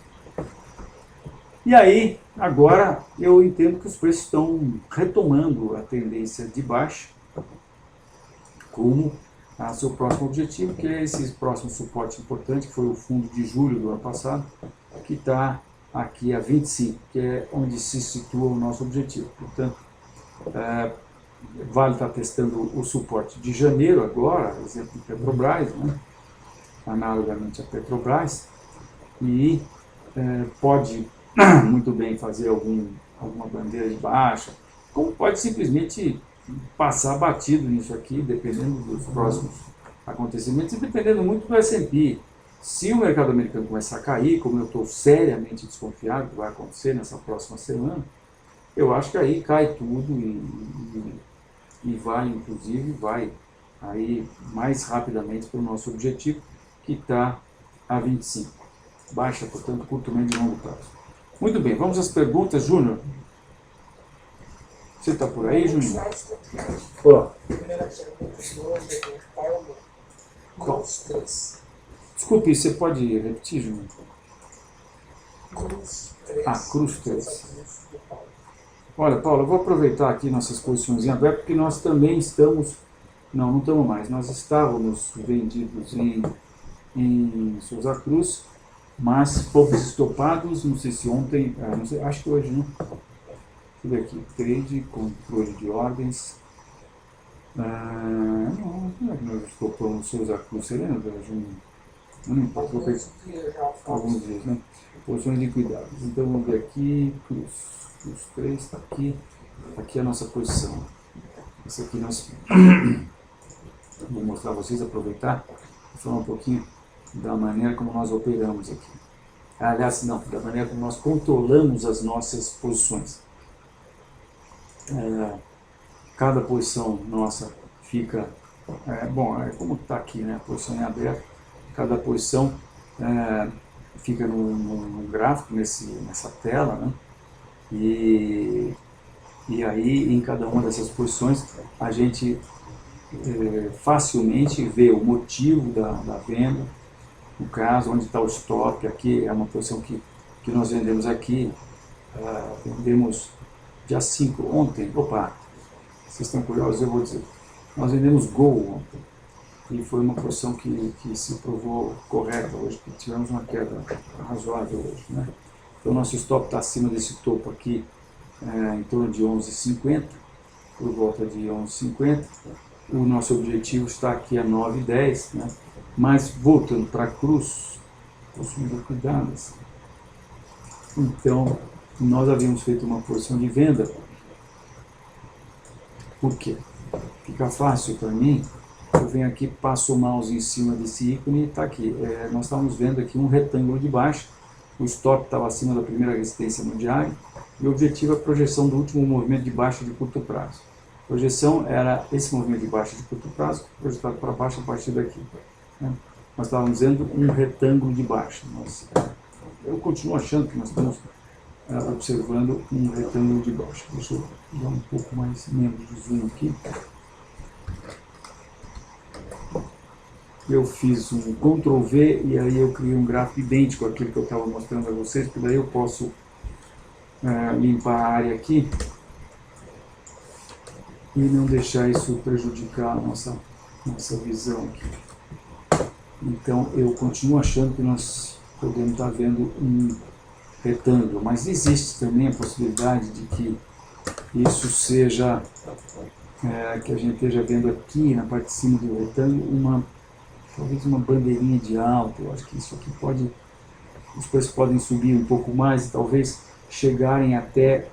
E aí, agora eu entendo que os preços estão retomando a tendência de baixa, rumo ao seu próximo objetivo, que é esse próximo suporte importante, que foi o fundo de julho do ano passado, que está aqui a 25, que é onde se situa o nosso objetivo. Portanto, vale estar testando o suporte de janeiro agora, exemplo de Petrobras, né? Analogamente a Petrobras, e pode muito bem fazer alguma bandeira de baixa, como pode simplesmente passar batido nisso aqui, dependendo dos próximos acontecimentos e dependendo muito do S&P. Se o mercado americano começar a cair, como eu estou seriamente desconfiado que vai acontecer nessa próxima semana, eu acho que aí cai tudo e vai, inclusive, vai aí mais rapidamente para o nosso objetivo, que está a 25. Baixa, portanto, curto, médio e longo prazo. Muito bem, vamos às perguntas, Júnior. Você está por aí, Júnior? Ó. Cruz 3. Desculpe, você pode repetir, Júnior? Cruz 3. Ah, Cruz 3. Olha, Paulo, eu vou aproveitar aqui nossas posições em aberto, porque nós também estamos... Não estamos mais. Nós estávamos vendidos em Souza Cruz, mas fomos estopados, não sei se ontem, não sei, acho que hoje, né? Deixa eu ver aqui, trade, controle de ordens. Não é que nós estopamos Souza Cruz, você lembra, Júnior? Não importa, vou pegar alguns dias, né? Posições liquidadas. Então vamos ver aqui, Cruz 3 está aqui, aqui é a nossa posição. Essa aqui nós... Vou mostrar a vocês, aproveitar e falar um pouquinho da maneira como nós operamos aqui. Aliás, não, da maneira como nós controlamos as nossas posições. Cada posição nossa fica... bom, como está aqui, né? A posição em aberto, cada posição fica num gráfico, nessa tela, né? E aí, em cada uma dessas posições, a gente facilmente vê o motivo da venda, no caso, onde está o stop. Aqui é uma posição que nós vendemos aqui, vendemos dia 5, ontem, vocês estão curiosos, eu vou dizer, nós vendemos Gol ontem, e foi uma posição que se provou correta hoje, porque tivemos uma queda razoável hoje, né? Então, nosso stop está acima desse topo aqui, em torno de 11,50, por volta de 11,50. O nosso objetivo está aqui a 9,10, né? Mas voltando para a Cruz, posições liquidadas. Então, nós havíamos feito uma posição de venda. Por quê? Fica fácil para mim. Eu venho aqui, passo o mouse em cima desse ícone e está aqui. Nós estávamos vendo aqui um retângulo de baixa. O stop estava acima da primeira resistência no diário. E o objetivo é a projeção do último movimento de baixa de curto prazo. A projeção era esse movimento de baixa de curto prazo, projetado para baixo a partir daqui, né? Nós estávamos vendo um retângulo de baixa. Eu continuo achando que nós estamos observando um retângulo de baixa. Deixa eu dar um pouco mais menos de zoom aqui. Eu fiz um Ctrl V e aí eu criei um gráfico idêntico àquele que eu estava mostrando a vocês, porque daí eu posso limpar a área aqui e não deixar isso prejudicar a nossa visão aqui. Então, eu continuo achando que nós podemos estar vendo um retângulo, mas existe também a possibilidade de que isso seja, que a gente esteja vendo aqui na parte de cima do retângulo, talvez uma bandeirinha de alta. Eu acho que isso aqui os preços podem subir um pouco mais e talvez chegarem até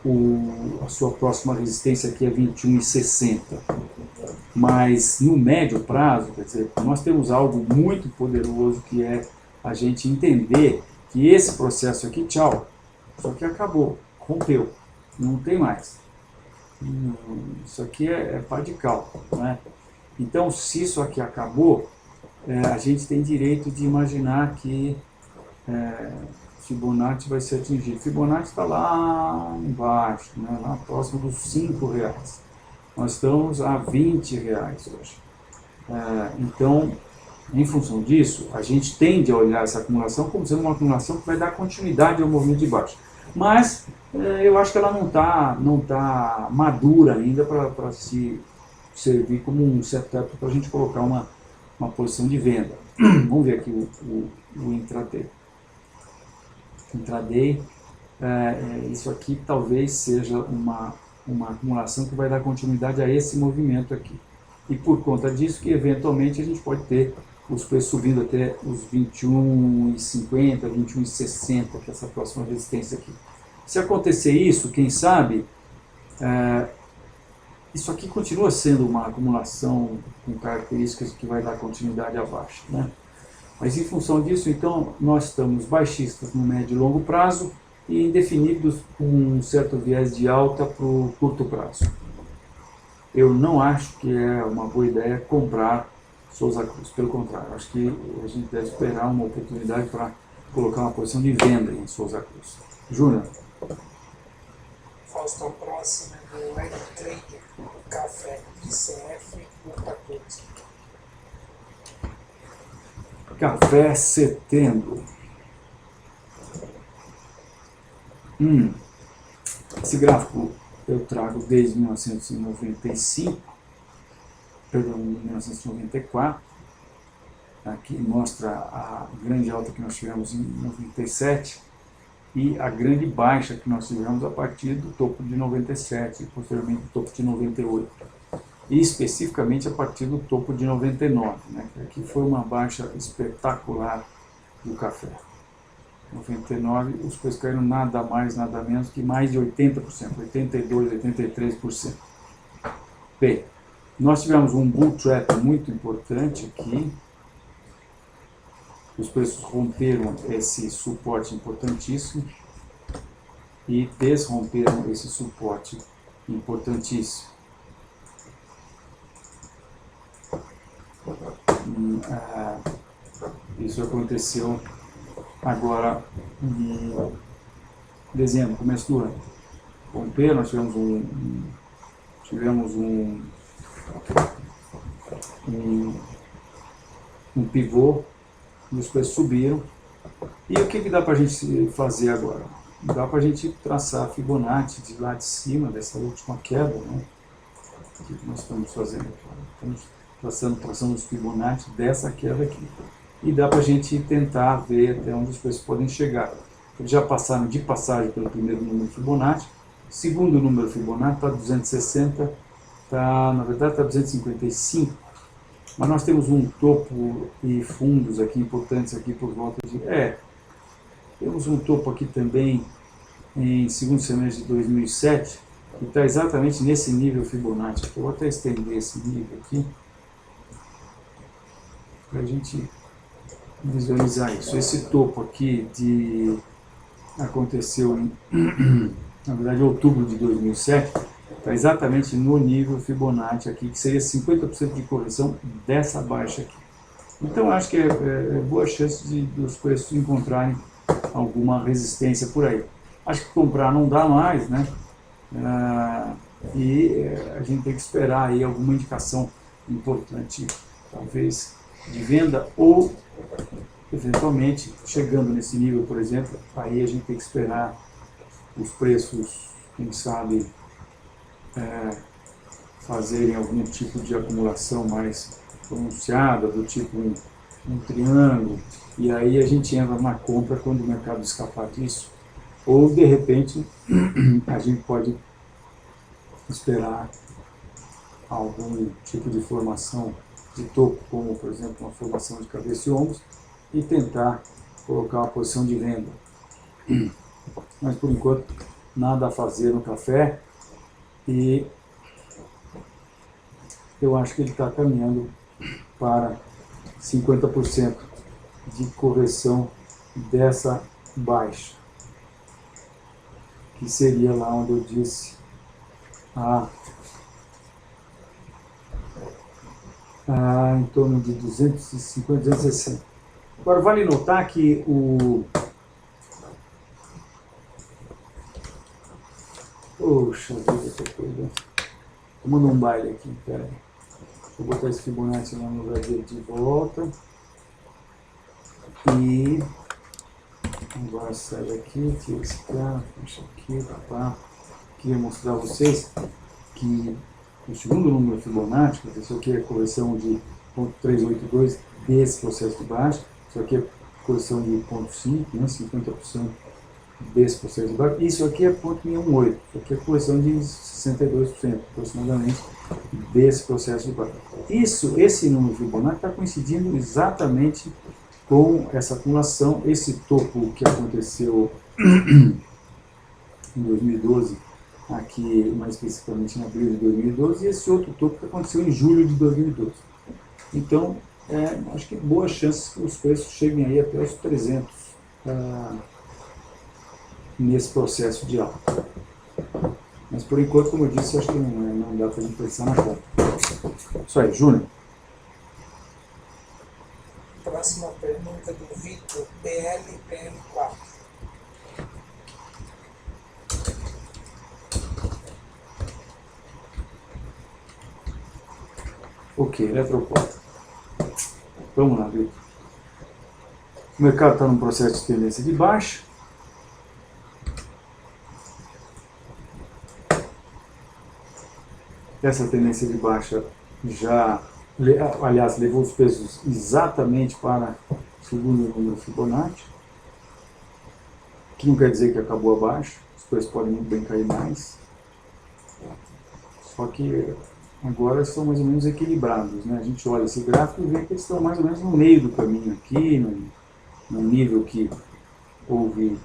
a sua próxima resistência, que é 21,60. Mas no médio prazo, quer dizer, nós temos algo muito poderoso, que é a gente entender que esse processo aqui, tchau, isso aqui acabou, rompeu, não tem mais. Isso aqui é pá de cal, né? Então, se isso aqui acabou, a gente tem direito de imaginar que Fibonacci vai ser atingido. Fibonacci está lá embaixo, né, lá próximo dos R$5. Nós estamos a R$20 hoje. Então, em função disso, a gente tende a olhar essa acumulação como sendo uma acumulação que vai dar continuidade ao movimento de baixo. Mas eu acho que ela não tá madura ainda para se servir como um setup para a gente colocar uma posição de venda. Vamos ver aqui o intraday. Intraday, isso aqui talvez seja uma acumulação que vai dar continuidade a esse movimento aqui. E por conta disso que eventualmente a gente pode ter os preços subindo até os 21,50, 21,60, que é essa próxima resistência aqui. Se acontecer isso, quem sabe, isso aqui continua sendo uma acumulação com características que vai dar continuidade abaixo, né? Mas em função disso, então, nós estamos baixistas no médio e longo prazo e indefinidos com um certo viés de alta para o curto prazo. Eu não acho que é uma boa ideia comprar Souza Cruz, pelo contrário, acho que a gente deve esperar uma oportunidade para colocar uma posição de venda em Souza Cruz. Júnior. Fausto, próximo do Web Trader, café de CF 14. Café setembro. Esse gráfico eu trago desde 1995, perdão, 1994. Aqui mostra a grande alta que nós tivemos em 97 e a grande baixa que nós tivemos a partir do topo de 97 e posteriormente do topo de 98. E especificamente a partir do topo de 99, né? Aqui foi uma baixa espetacular do café. 99, os preços caíram nada mais, nada menos que mais de 80%, 82%, 83%. Bem, nós tivemos um bull trap muito importante aqui. Os preços romperam esse suporte importantíssimo e desromperam esse suporte importantíssimo. Isso aconteceu agora em dezembro, começo do ano. Romper, nós tivemos um pivô e os preços subiram. E o que dá para a gente fazer agora? Dá para a gente traçar a Fibonacci de lá de cima dessa última queda, né? O que nós estamos fazendo? Estamos traçando os Fibonacci dessa queda aqui. E dá para a gente tentar ver até onde os preços podem chegar. Eles já passaram de passagem pelo primeiro número Fibonacci, segundo número Fibonacci está 260, na verdade está 255, mas nós temos um topo e fundos aqui importantes aqui por volta de... temos um topo aqui também em segundo semestre de 2007, que está exatamente nesse nível Fibonacci. Eu vou até estender esse nível aqui, para a gente visualizar isso. Esse topo aqui aconteceu na verdade, em outubro de 2007, está exatamente no nível Fibonacci aqui, que seria 50% de correção dessa baixa aqui. Então, acho que é boa chance dos preços encontrarem alguma resistência por aí. Acho que comprar não dá mais, né? A gente tem que esperar aí alguma indicação importante, talvez de venda, ou eventualmente chegando nesse nível, por exemplo, aí a gente tem que esperar os preços, quem sabe, fazerem algum tipo de acumulação mais pronunciada, do tipo um triângulo, e aí a gente entra na compra quando o mercado escapar disso, ou de repente a gente pode esperar algum tipo de formação de topo, como por exemplo uma formação de cabeça e ombros, e tentar colocar uma posição de venda. Mas por enquanto nada a fazer no café, e eu acho que ele está caminhando para 50% de correção dessa baixa, que seria lá onde eu disse em torno de 250, 260. Agora vale notar que Poxa vida, que coisa. Vou mandar um baile aqui, pera aí. Vou botar esse Fibonacci no lugar dele de volta. E agora sai daqui, tira esse cara, fecha aqui, Queria mostrar a vocês que o segundo número Fibonacci, isso aqui é a correção de 0,382 desse processo de baixa, isso aqui é correção de 0,5, né, 50% desse processo de baixa, isso aqui é 0,118, isso aqui é correção de 62% aproximadamente desse processo de baixa. Esse número Fibonacci está coincidindo exatamente com essa acumulação, esse topo que aconteceu em 2012, aqui mais especificamente em abril de 2012, e esse outro topo que aconteceu em julho de 2012. Então, acho que boas chances que os preços cheguem aí até os 300 nesse processo de alta. Mas por enquanto, como eu disse, acho que não dá para a gente pensar na conta. Isso aí, Júnior. Próxima pergunta do Vitor, BLPL4. Ok, Eletropauta. Vamos lá, Vitor. O mercado está num processo de tendência de baixa. Essa tendência de baixa já, aliás, levou os preços exatamente para o segundo número Fibonacci, que não quer dizer que acabou a baixa, os preços podem muito bem cair mais. Só que agora estão mais ou menos equilibrados, né? A gente olha esse gráfico e vê que eles estão mais ou menos no meio do caminho aqui, no nível que houve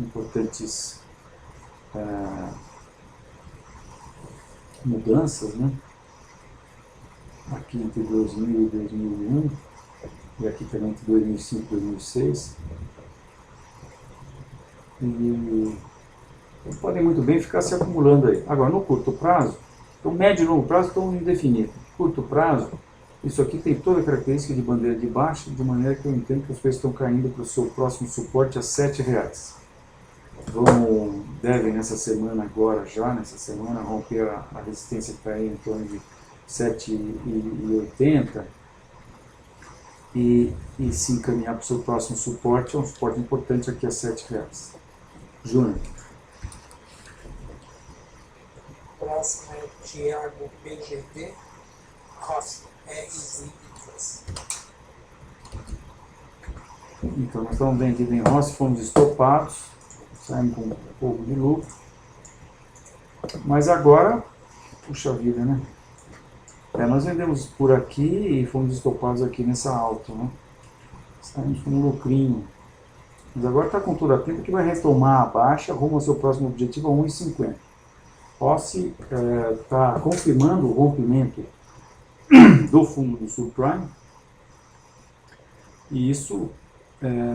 importantes mudanças, né? Aqui entre 2000 e 2001, e aqui também entre 2005 e 2006. E podem muito bem ficar se acumulando aí. Agora, no curto prazo, então médio e longo prazo estão indefinidos. Curto prazo, isso aqui tem toda a característica de bandeira de baixa, de maneira que eu entendo que os preços estão caindo para o seu próximo suporte a R$ 7,00. Devem nessa semana agora, já nessa semana, romper a resistência que está aí em torno de 7,80 e se encaminhar para o seu próximo suporte, é um suporte importante aqui a R$ 7,00. Júnior. Próximo é Thiago PGD, Rossi, RZI3. Então nós estamos vendidos em Rossi, fomos estopados, saímos com um pouco de lucro, mas agora, puxa vida, né? Nós vendemos por aqui e fomos estopados aqui nessa alta, né? Saímos com um lucrinho, mas agora está com toda a pinta que vai retomar a baixa rumo ao seu próximo objetivo a 1,50. Rossi está confirmando o rompimento do fundo do subprime, e isso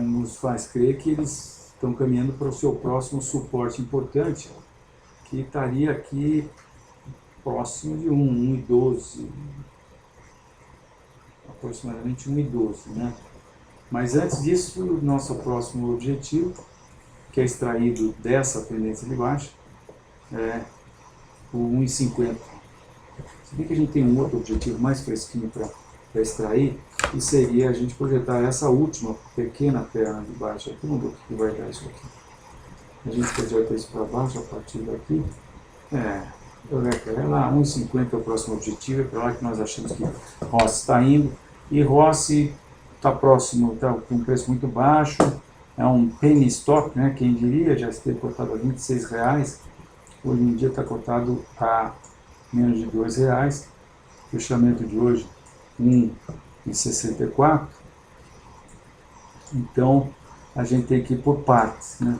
nos faz crer que eles estão caminhando para o seu próximo suporte importante, que estaria aqui próximo de 1,12, aproximadamente 1,12, né? Mas antes disso, o nosso próximo objetivo, que é extraído dessa tendência de baixa, é o 1,50. Se bem que a gente tem um outro objetivo mais fresquinho para extrair, e seria a gente projetar essa última pequena perna de baixo aqui. Vamos ver o que vai dar isso aqui. A gente projeta isso para baixo a partir daqui. Lá, 1,50 é o próximo objetivo, é para lá que nós achamos que Rossi está indo. E Rossi está próximo, está com um preço muito baixo, é um penny stock, né? Quem diria, já esteve cotado a R$ 26,00, hoje em dia está cotado a menos de R$ 2,00, fechamento de hoje 1,64. Então a gente tem que ir por partes, né?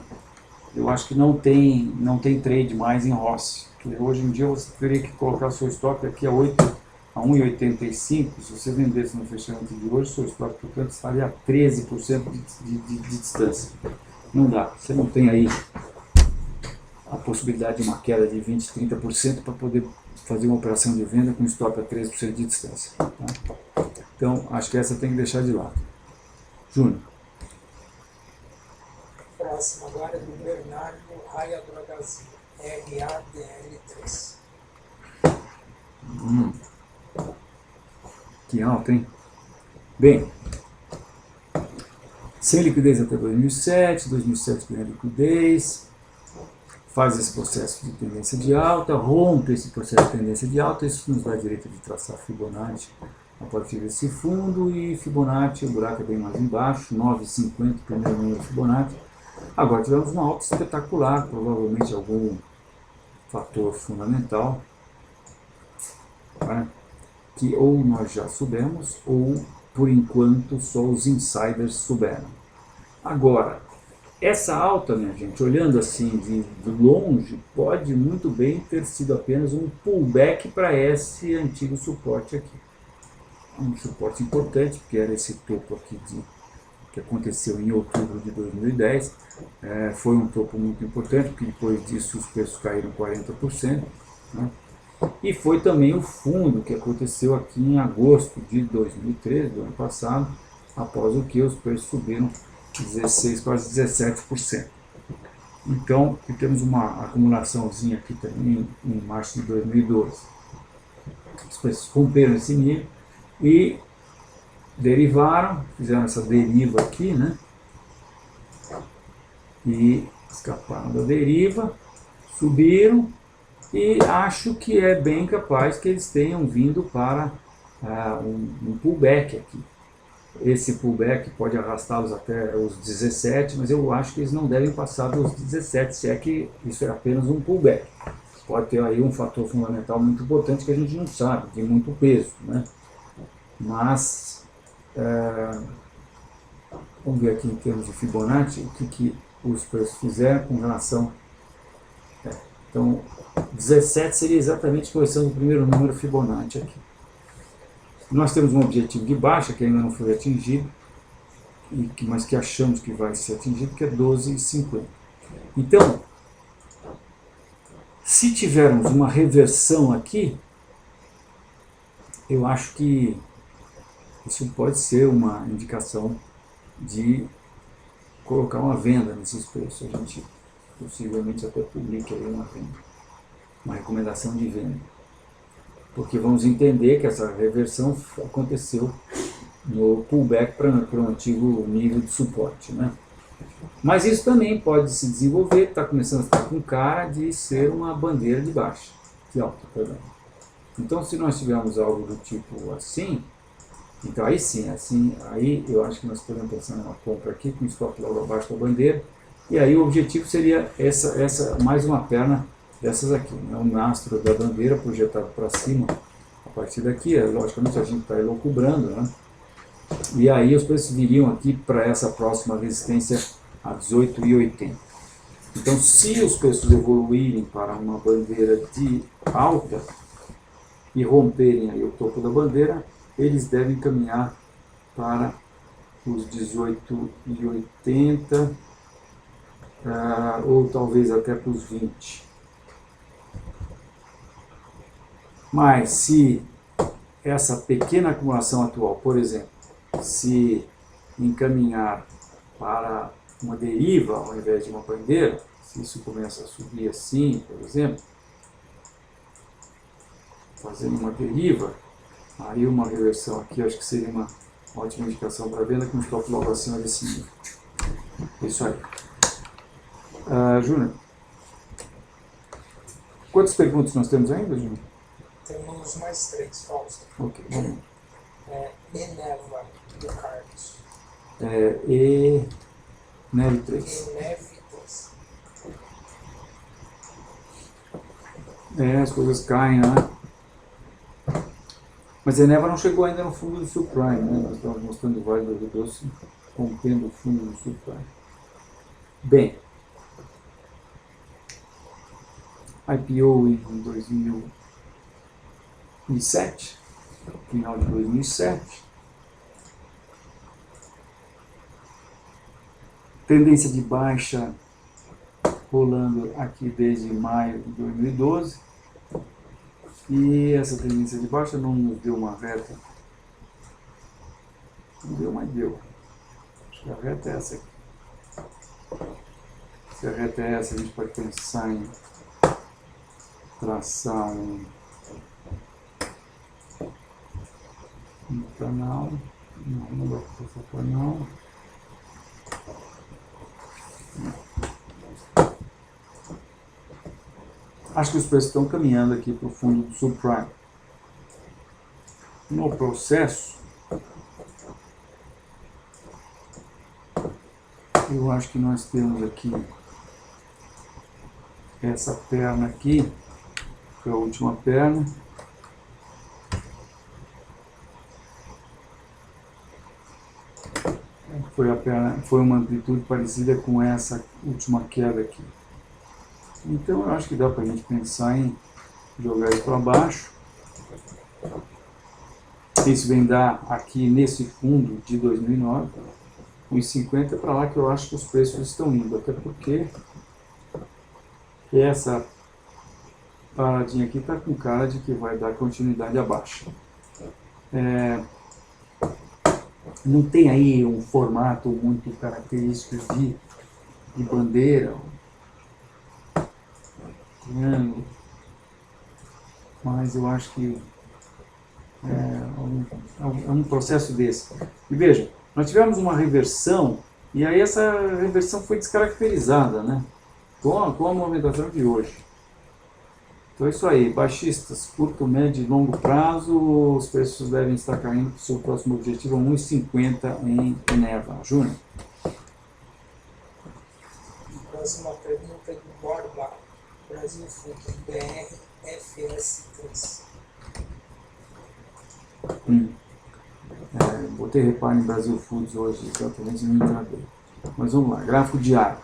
Eu acho que não tem trade mais em Rossi, porque hoje em dia você teria que colocar o seu estoque aqui a 1,85. Se você vendesse no fechamento de hoje, seu estoque, portanto, estaria a 13% de distância. Não dá, você não tem aí a possibilidade de uma queda de 20%, 30% para poder fazer uma operação de venda com estoque a 13% de distância. Tá? Então, acho que essa tem que deixar de lado. Júnior. Próximo agora é do Bernardo Raia Dragazil, RADL3. Que alta, hein? Bem, sem liquidez até 2007 ganha liquidez, faz esse processo de tendência de alta, rompe esse processo de tendência de alta, isso nos dá direito de traçar Fibonacci a partir desse fundo, e Fibonacci, o buraco é bem mais embaixo, 9,50, primeiro número Fibonacci. Agora tivemos uma alta espetacular, provavelmente algum fator fundamental, né, que ou nós já soubemos, ou por enquanto só os insiders souberam. Agora, essa alta, minha gente, olhando assim de longe, pode muito bem ter sido apenas um pullback para esse antigo suporte aqui. Um suporte importante, porque era esse topo aqui que aconteceu em outubro de 2010. Foi um topo muito importante, porque depois disso os preços caíram 40%. Né? E foi também o fundo que aconteceu aqui em agosto de 2013, do ano passado, após o que os preços subiram 16, quase 17%. Então, temos uma acumulaçãozinha aqui também em março de 2012. Os preços romperam esse nível e derivaram, fizeram essa deriva aqui, né? E escaparam da deriva, subiram, e acho que é bem capaz que eles tenham vindo para um pullback aqui. Esse pullback pode arrastá-los até os 17, mas eu acho que eles não devem passar dos 17, se é que isso é apenas um pullback. Pode ter aí um fator fundamental muito importante que a gente não sabe, de muito peso, né? Mas, vamos ver aqui em termos de Fibonacci, o que os preços fizeram com relação... Então, 17 seria exatamente correção do primeiro número Fibonacci aqui. Nós temos um objetivo de baixa que ainda não foi atingido, mas que achamos que vai ser atingido, que é 12,50. Então, se tivermos uma reversão aqui, eu acho que isso pode ser uma indicação de colocar uma venda nesses preços. A gente possivelmente até publique aí uma recomendação de venda. Porque vamos entender que essa reversão aconteceu no pullback para o antigo nível de suporte, né? Mas isso também pode se desenvolver, está começando a ficar com cara de ser uma bandeira de baixa, de alta, perdão. Então, se nós tivermos algo do tipo assim, então aí sim, assim, aí eu acho que nós podemos pensar numa compra aqui, com stop logo abaixo da bandeira, e aí o objetivo seria essa mais uma perna dessas aqui, né? Um mastro da bandeira projetado para cima, a partir daqui, logicamente a gente está elucubrando, né? E aí os preços viriam aqui para essa próxima resistência a 18,80. Então, se os preços evoluírem para uma bandeira de alta e romperem aí o topo da bandeira, eles devem caminhar para os 18,80 ou talvez até para os 20. Mas se essa pequena acumulação atual, por exemplo, se encaminhar para uma deriva ao invés de uma bandeira, se isso começa a subir assim, por exemplo, fazendo uma deriva, aí uma reversão aqui, acho que seria uma ótima indicação para venda, com um stop logo acima desse nível. Isso aí. Júnior, quantas perguntas nós temos ainda, Júnior? Temos mais 3, Fausto. Ok, vamos. Eneva, do Carlos. Neve 3. Eneve 3. As coisas caem, né? Mas a Eneva não chegou ainda no fundo do subprime, né? Nós estamos mostrando o Vale do Rio Doce rompendo o fundo do subprime. Bem, IPO em 2007, final de 2007. Tendência de baixa rolando aqui desde maio de 2012. E essa tendência de baixa não nos deu uma reta. Não deu, mas deu. Acho que a reta é essa aqui. Se a reta é essa, a gente pode pensar em traçar um canal. Não vai traçar canal. acho que os preços estão caminhando aqui para o fundo do subprime. No processo, eu acho que nós temos aqui essa perna aqui, foi a última perna. Foi uma amplitude parecida com essa última queda aqui. Então eu acho que dá para a gente pensar em jogar isso para baixo. Isso vem dar aqui nesse fundo de 2009, uns 50 para lá que eu acho que os preços estão indo, até porque essa paradinha aqui está com cara de que vai dar continuidade abaixo. Não tem aí um formato muito característico de bandeira, triângulo, mas eu acho que é um processo desse. E veja, nós tivemos uma reversão, e aí essa reversão foi descaracterizada, né? Com a movimentação de hoje. Então é isso aí, baixistas, curto, médio e longo prazo, os preços devem estar caindo para o seu próximo objetivo, 1,50 em Minerva. Júnior. Próxima pergunta do Borba, Brasil Foods, BR, FS3. Botei reparo em Brasil Foods hoje, exatamente no intraday. Mas vamos lá, gráfico diário.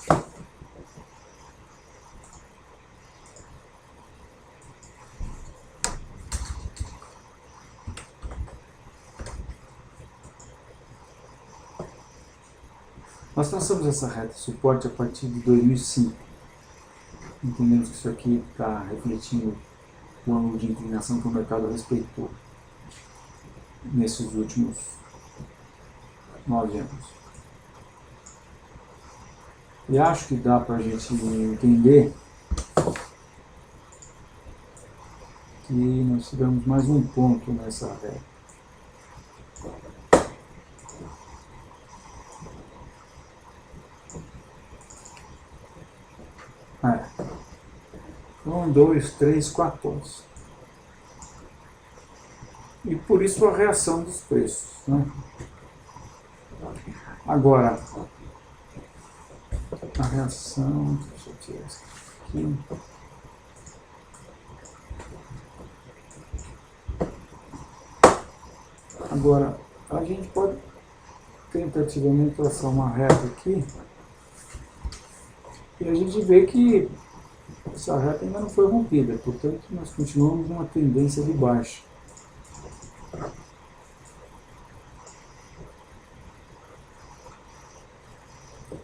Nós traçamos essa reta de suporte a partir de 2005. Entendemos que isso aqui está refletindo o ângulo de inclinação que o mercado respeitou nesses últimos 9 anos. E acho que dá para a gente entender que nós tivemos mais um ponto nessa reta. Um, dois, três, 4 pontos. E por isso a reação dos preços, né? Agora, a reação, deixa eu tirar isso aqui. Agora, a gente pode tentativamente traçar uma reta aqui e a gente vê que essa reta ainda não foi rompida, portanto nós continuamos numa tendência de baixa.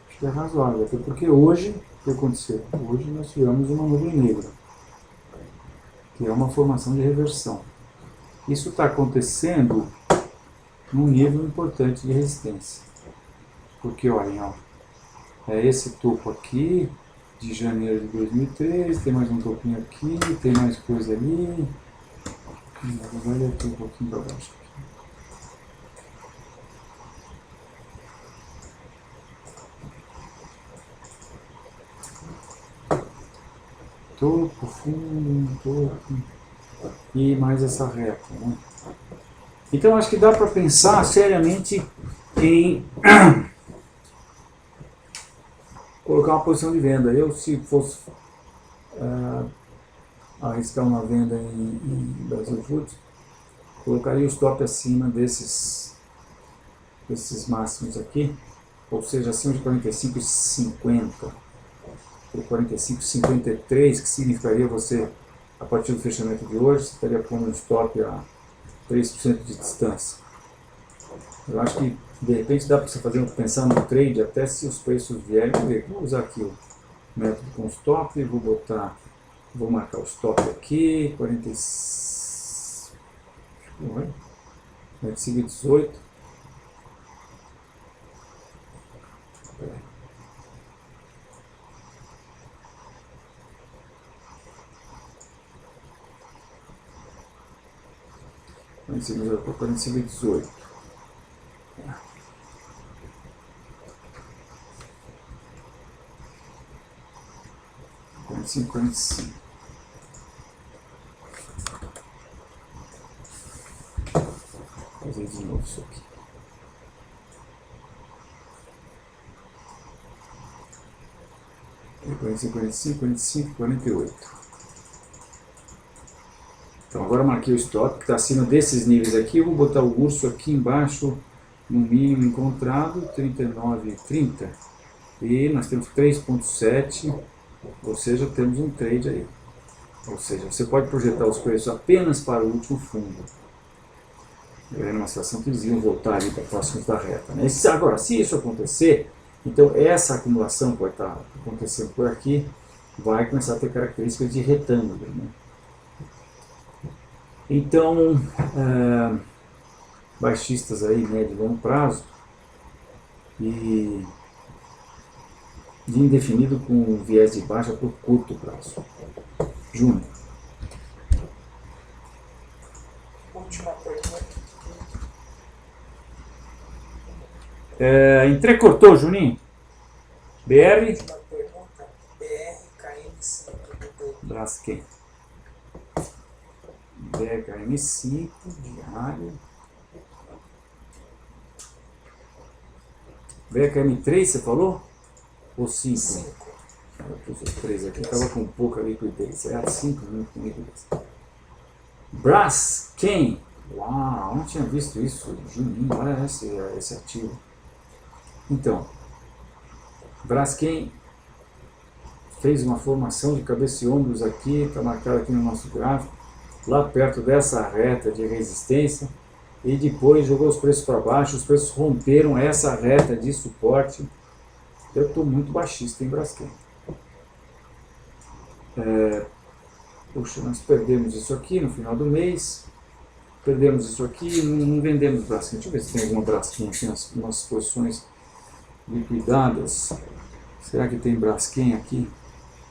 Acho que é razoável, até porque hoje, o que aconteceu? Hoje nós tivemos uma nuvem negra, que é uma formação de reversão. Isso está acontecendo num nível importante de resistência. Porque, olhem, ó, é esse topo aqui, de janeiro de 2003, tem mais um topinho aqui, tem mais coisa ali. Na verdade, eu estou um pouquinho para baixo aqui. Topo, fundo, topo, e mais essa reta, né? Então acho que dá para pensar seriamente em colocar uma posição de venda. Eu, se fosse arriscar uma venda em Brasil Foods, colocaria o stop acima desses máximos aqui, ou seja, acima de 45,50 ou 45,53, que significaria você, a partir do fechamento de hoje, você estaria pondo um stop a 3% de distância. Eu acho que de repente dá para você pensar no trade até se os preços vierem. Vou usar aqui o método com stop, vou marcar o stop aqui, 45,18. Em cima já estou 45,18. 45,45. fazer de novo isso aqui. E 45, 45, 45, 48. Então agora eu marquei o stop, que está acima desses níveis aqui. Eu vou botar o urso aqui embaixo, no mínimo encontrado, 39,30. E nós temos 3,7, ou seja, temos um trade aí. Ou seja, você pode projetar os preços apenas para o último fundo. É uma situação que eles iam voltar ali para próximos da reta, né? Agora, se isso acontecer, então essa acumulação que vai estar acontecendo por aqui vai começar a ter características de retângulo, né? Então, baixistas aí, médio e longo prazo, e de indefinido com viés de baixa por curto prazo. Júnior. Última pergunta. Entrecortou, Juninho? BR? Última pergunta. BRKM5 do Braskem. BRKM5, diário. BRKM3, você falou? Ou 5? 5. Eu pus os 3 aqui, estava com pouca liquidez. Era 5 muito com liquidez. Braskem. Uau, não tinha visto isso, Juninho. Olha esse ativo. Então, Braskem fez uma formação de cabeça e ombros aqui, está marcado aqui no nosso gráfico, lá perto dessa reta de resistência, e depois jogou os preços para baixo, os preços romperam essa reta de suporte. Eu estou muito baixista em Braskem. Puxa, nós perdemos isso aqui no final do mês, perdemos isso aqui, não vendemos Braskem. Deixa eu ver se tem alguma Braskem aqui nas posições liquidadas. Será que tem Braskem aqui?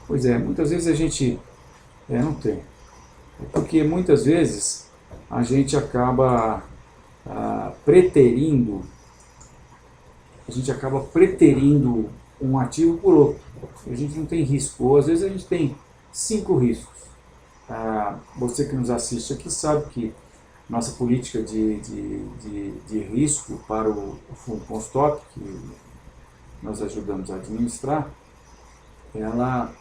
Pois é, muitas vezes a gente... não tem. Porque muitas vezes a gente acaba preterindo um ativo por outro. A gente não tem risco, ou às vezes a gente tem 5 riscos. Você que nos assiste aqui sabe que nossa política de risco para o fundo com stop, que nós ajudamos a administrar, ela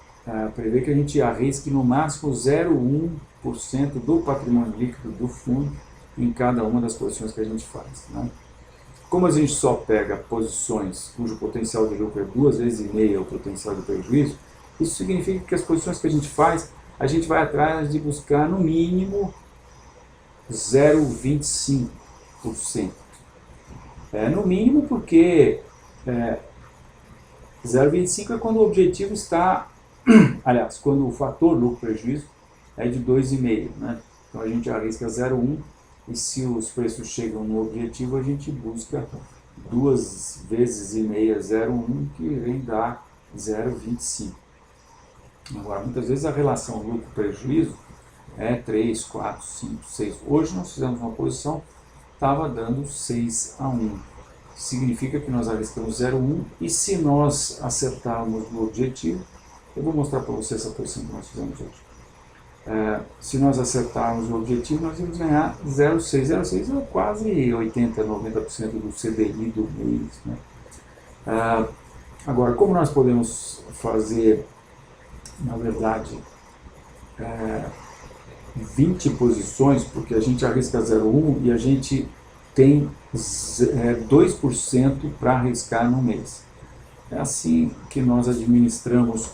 prevê que a gente arrisque no máximo 0,1% do patrimônio líquido do fundo em cada uma das posições que a gente faz, né? Como a gente só pega posições cujo potencial de lucro é 2,5 vezes o potencial de prejuízo, isso significa que as posições que a gente faz, a gente vai atrás de buscar no mínimo 0,25%. No mínimo porque 0,25 é quando o objetivo está, aliás, quando o fator lucro-prejuízo é de 2,5, né? Então a gente arrisca 0,1 e se os preços chegam no objetivo, a gente busca 2 vezes e meia 0,1, que vem dar 0,25. Agora, muitas vezes a relação lucro-prejuízo é 3, 4, 5, 6. Hoje nós fizemos uma posição, estava dando 6-1. Significa que nós arriscamos 0,1 e se nós acertarmos no objetivo, eu vou mostrar para você essa posição que nós fizemos hoje. Se nós acertarmos o objetivo, nós vamos ganhar 0,6. 0,6 é quase 80%, 90% do CDI do mês, né? Agora, como nós podemos fazer, na verdade, 20 posições, porque a gente arrisca 0,1 e a gente tem 2% para arriscar no mês. É assim que nós administramos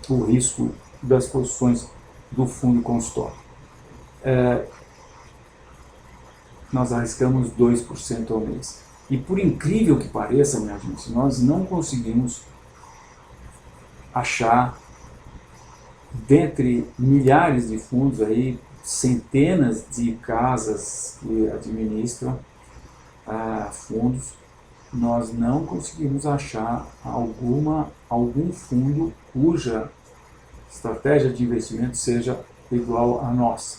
o risco das posições do fundo com stop. Nós arriscamos 2% ao mês. E por incrível que pareça, minha gente, nós não conseguimos achar, dentre milhares de fundos aí, centenas de casas que administram fundos, nós não conseguimos achar algum fundo cuja estratégia de investimento seja igual à nossa,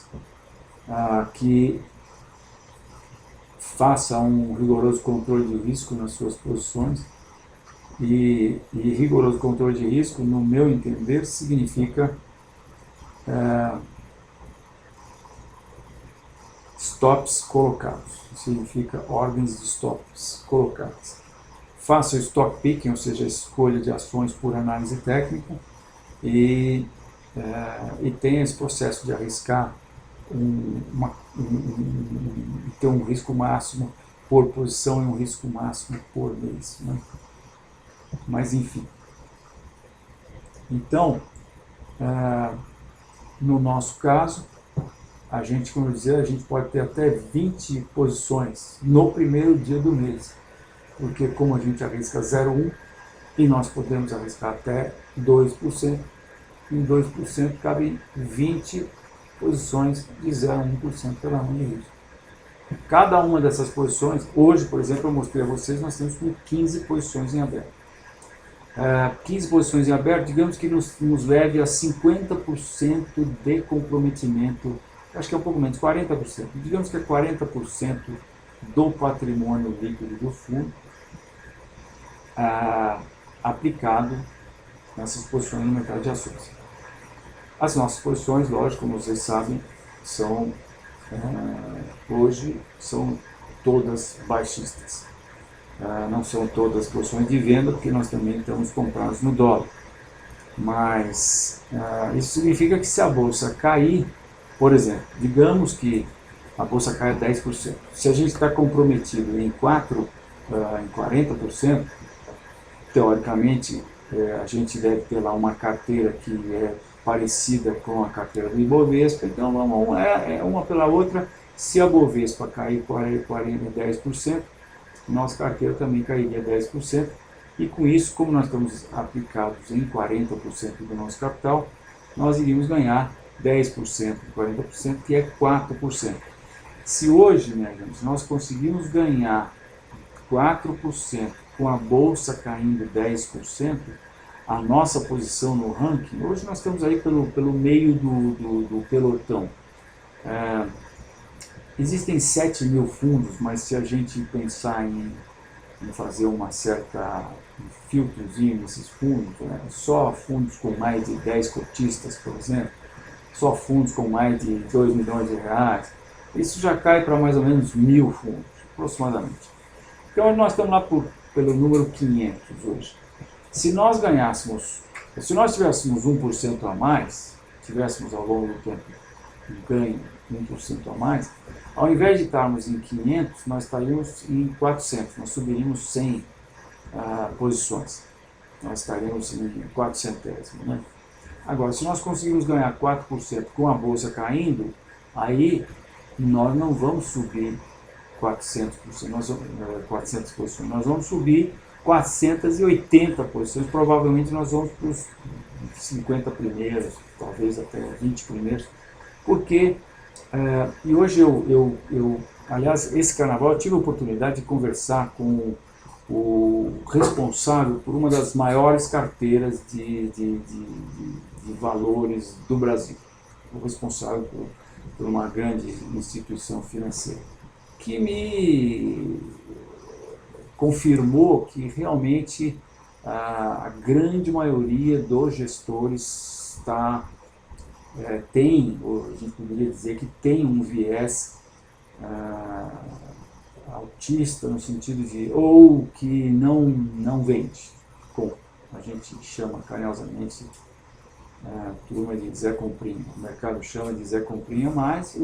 que faça um rigoroso controle de risco nas suas posições, e rigoroso controle de risco, no meu entender, significa stops colocados, significa ordens de stops colocadas. Faça o stock picking, ou seja, a escolha de ações por análise técnica, e tenha esse processo de arriscar ter um risco máximo por posição e um risco máximo por mês, né? Mas enfim. Então, no nosso caso, a gente, como eu dizia, a gente pode ter até 20 posições no primeiro dia do mês, porque como a gente arrisca 0,1 e nós podemos arriscar até 2%, em 2% cabem 20 posições de 0,1% cada uma de risco. Cada uma dessas posições, hoje, por exemplo, eu mostrei a vocês, nós temos com 15 posições em aberto. 15 posições em aberto, digamos que nos leve a 50% de comprometimento, acho que é um pouco menos, 40%. Digamos que é 40% do patrimônio líquido do fundo aplicado nessas posições no mercado de ações. As nossas posições, lógico, como vocês sabem, hoje são todas baixistas. Não são todas posições de venda, porque nós também estamos comprados no dólar. Mas isso significa que se a bolsa cair, por exemplo, digamos que a bolsa caia 10%. Se a gente está comprometido em 40%, teoricamente a gente deve ter lá uma carteira que é parecida com a carteira do Ibovespa, então uma pela outra. Se a Bovespa cair 10%, nossa carteira também cairia 10%, e com isso, como nós estamos aplicados em 40% do nosso capital, nós iríamos ganhar 10% de 40%, que é 4%. Se hoje, né, gente, nós conseguimos ganhar 4% com a bolsa caindo 10%, a nossa posição no ranking, hoje nós estamos aí pelo meio do pelotão. Existem 7 mil fundos, mas se a gente pensar em fazer uma certa filtrozinho nesses fundos, só fundos com mais de 10 cotistas, por exemplo, só fundos com mais de 2 milhões de reais, isso já cai para mais ou menos 1.000 fundos, aproximadamente. Então nós estamos lá pelo número 500 hoje. Se nós tivéssemos 1% a mais, tivéssemos ao longo do tempo ganho 1% a mais, ao invés de estarmos em 500, nós estaríamos em 400, nós subiríamos 100 posições, nós estaríamos em 400º, né? Agora, se nós conseguirmos ganhar 4% com a bolsa caindo, aí nós não vamos subir 400 posições, nós vamos subir 480 posições, provavelmente nós vamos para os 50 primeiros, talvez até 20 primeiros, porque, e hoje aliás, esse carnaval eu tive a oportunidade de conversar com o responsável por uma das maiores carteiras de valores do Brasil, o responsável por uma grande instituição financeira, que me confirmou que realmente a grande maioria dos gestores tem, ou a gente poderia dizer que tem um viés autista, no sentido de, ou que não vende, como a gente chama carinhosamente turma de Zé Comprinha, o mercado chama de Zé Comprinha, mas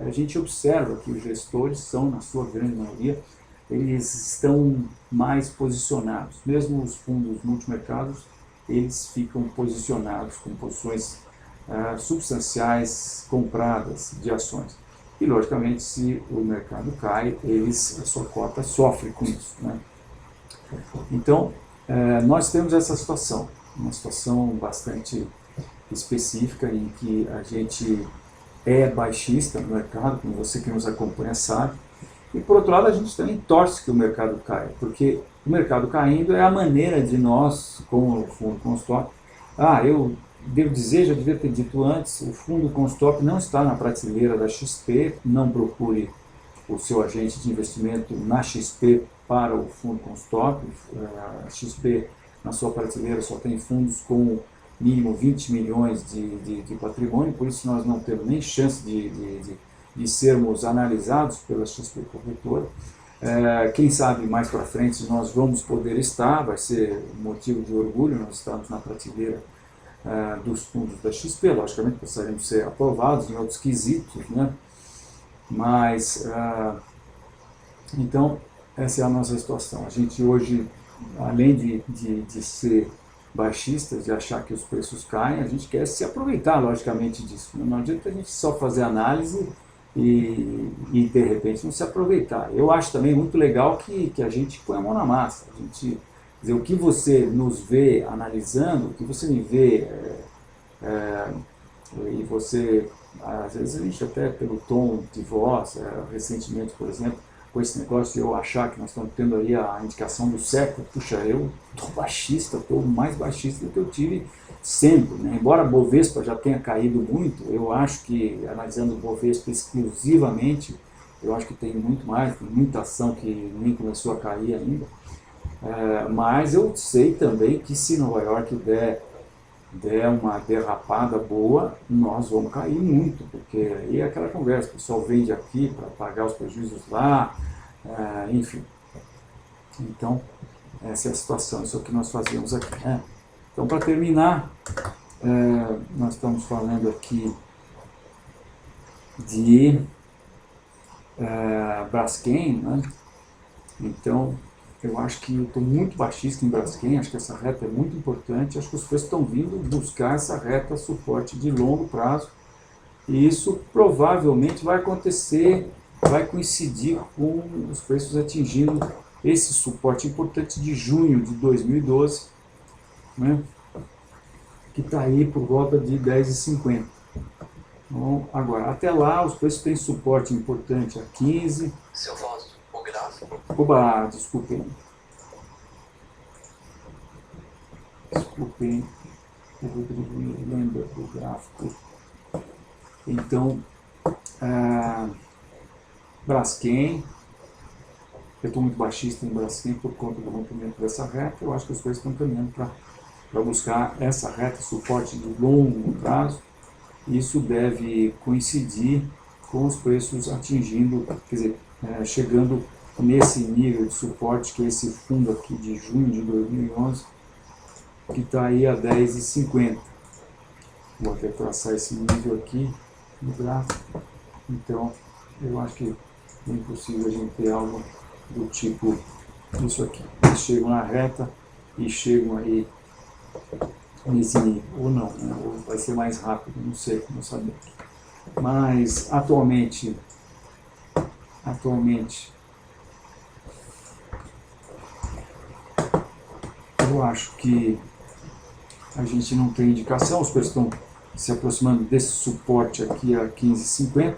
a gente observa que os gestores são, na sua grande maioria, eles estão mais posicionados, mesmo os fundos multimercados, eles ficam posicionados com posições substanciais compradas de ações. E, logicamente, se o mercado cai, a sua cota sofre com isso, né? Então, nós temos essa situação, uma situação bastante específica em que a gente é baixista no mercado, como você que nos acompanha sabe, e por outro lado a gente também torce que o mercado caia, porque o mercado caindo é a maneira de nós, como o fundo Constop, eu devo dizer, já devia ter dito antes, o fundo Constop não está na prateleira da XP, não procure o seu agente de investimento na XP para o fundo Constop, a XP na sua prateleira só tem fundos com mínimo 20 milhões de patrimônio, por isso nós não temos nem chance de de sermos analisados pela XP Corretora. Quem sabe mais para frente nós vamos poder estar, vai ser motivo de orgulho, nós estamos na prateleira dos fundos da XP, logicamente precisaremos ser aprovados em outros quesitos, né? Mas, então, essa é a nossa situação. A gente hoje, além de ser baixistas, de achar que os preços caem, a gente quer se aproveitar, logicamente, disso. Não adianta a gente só fazer análise e de repente não se aproveitar. Eu acho também muito legal que a gente põe a mão na massa. A gente, quer dizer, o que você nos vê analisando, o que você me vê, e você, às vezes a gente até pelo tom de voz, recentemente, por exemplo, com esse negócio de eu achar que nós estamos tendo aí a indicação do século, puxa, eu estou baixista, estou mais baixista do que eu tive sempre, né? Embora a Bovespa já tenha caído muito, eu acho que, analisando o Bovespa exclusivamente, eu acho que tem muito mais, tem muita ação que nem começou a cair ainda, mas eu sei também que se Nova York der uma derrapada boa, nós vamos cair muito, porque aí é aquela conversa, o pessoal vende aqui para pagar os prejuízos lá, enfim. Então, essa é a situação, isso é o que nós fazemos aqui, né? Então, para terminar, nós estamos falando aqui de Braskem, né? Então, eu acho que eu estou muito baixista em Braskem, acho que essa reta é muito importante, acho que os preços estão vindo buscar essa reta suporte de longo prazo, e isso provavelmente vai acontecer, vai coincidir com os preços atingindo esse suporte importante de junho de 2012, né, que está aí por volta de 10,50. Então, agora, até lá, os preços têm suporte importante a 15. Seu voto, o gráfico. Oba, desculpem. Desculpem, o Rodrigo me lembra do gráfico. Então, Braskem, eu estou muito baixista em Braskem por conta do rompimento dessa reta, eu acho que os preços estão caminhando para buscar essa reta suporte de longo prazo. Isso deve coincidir com os preços atingindo, quer dizer, chegando nesse nível de suporte, que é esse fundo aqui de junho de 2011, que está aí a 10,50. Vou até traçar esse nível aqui no gráfico. Então, eu acho que é impossível a gente ter algo do tipo isso aqui. Eles chegam na reta e chegam aí nesse nível, ou não, né? Ou vai ser mais rápido, não sei, não sabemos. Mas atualmente eu acho que a gente não tem indicação, os preços estão se aproximando desse suporte aqui a 15,50,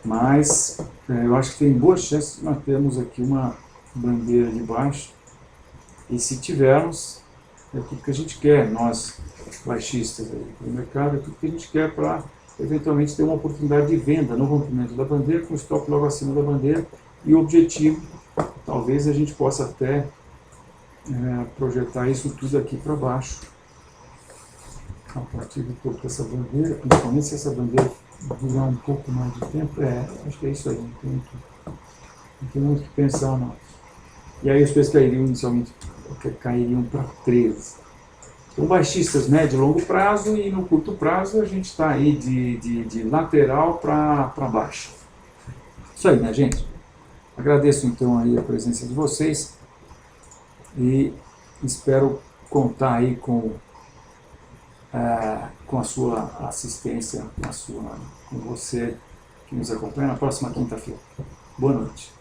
mas eu acho que tem boas chances de nós termos aqui uma bandeira de baixo, e se tivermos, é tudo que a gente quer, nós baixistas aí do mercado, é tudo que a gente quer para eventualmente ter uma oportunidade de venda no rompimento da bandeira, com o stop logo acima da bandeira, e o objetivo, talvez a gente possa até projetar isso tudo aqui para baixo, a partir do topo dessa bandeira, principalmente se essa bandeira durar um pouco mais de tempo, acho que é isso aí, não tem muito o que pensar não. E aí os preços cairiam inicialmente, cairiam para 13. Então baixistas médio e longo prazo, e no curto prazo a gente está aí de lateral para baixo. Isso aí, né, gente? Agradeço então aí a presença de vocês e espero contar aí com a sua assistência, com você que nos acompanha na próxima quinta-feira. Boa noite.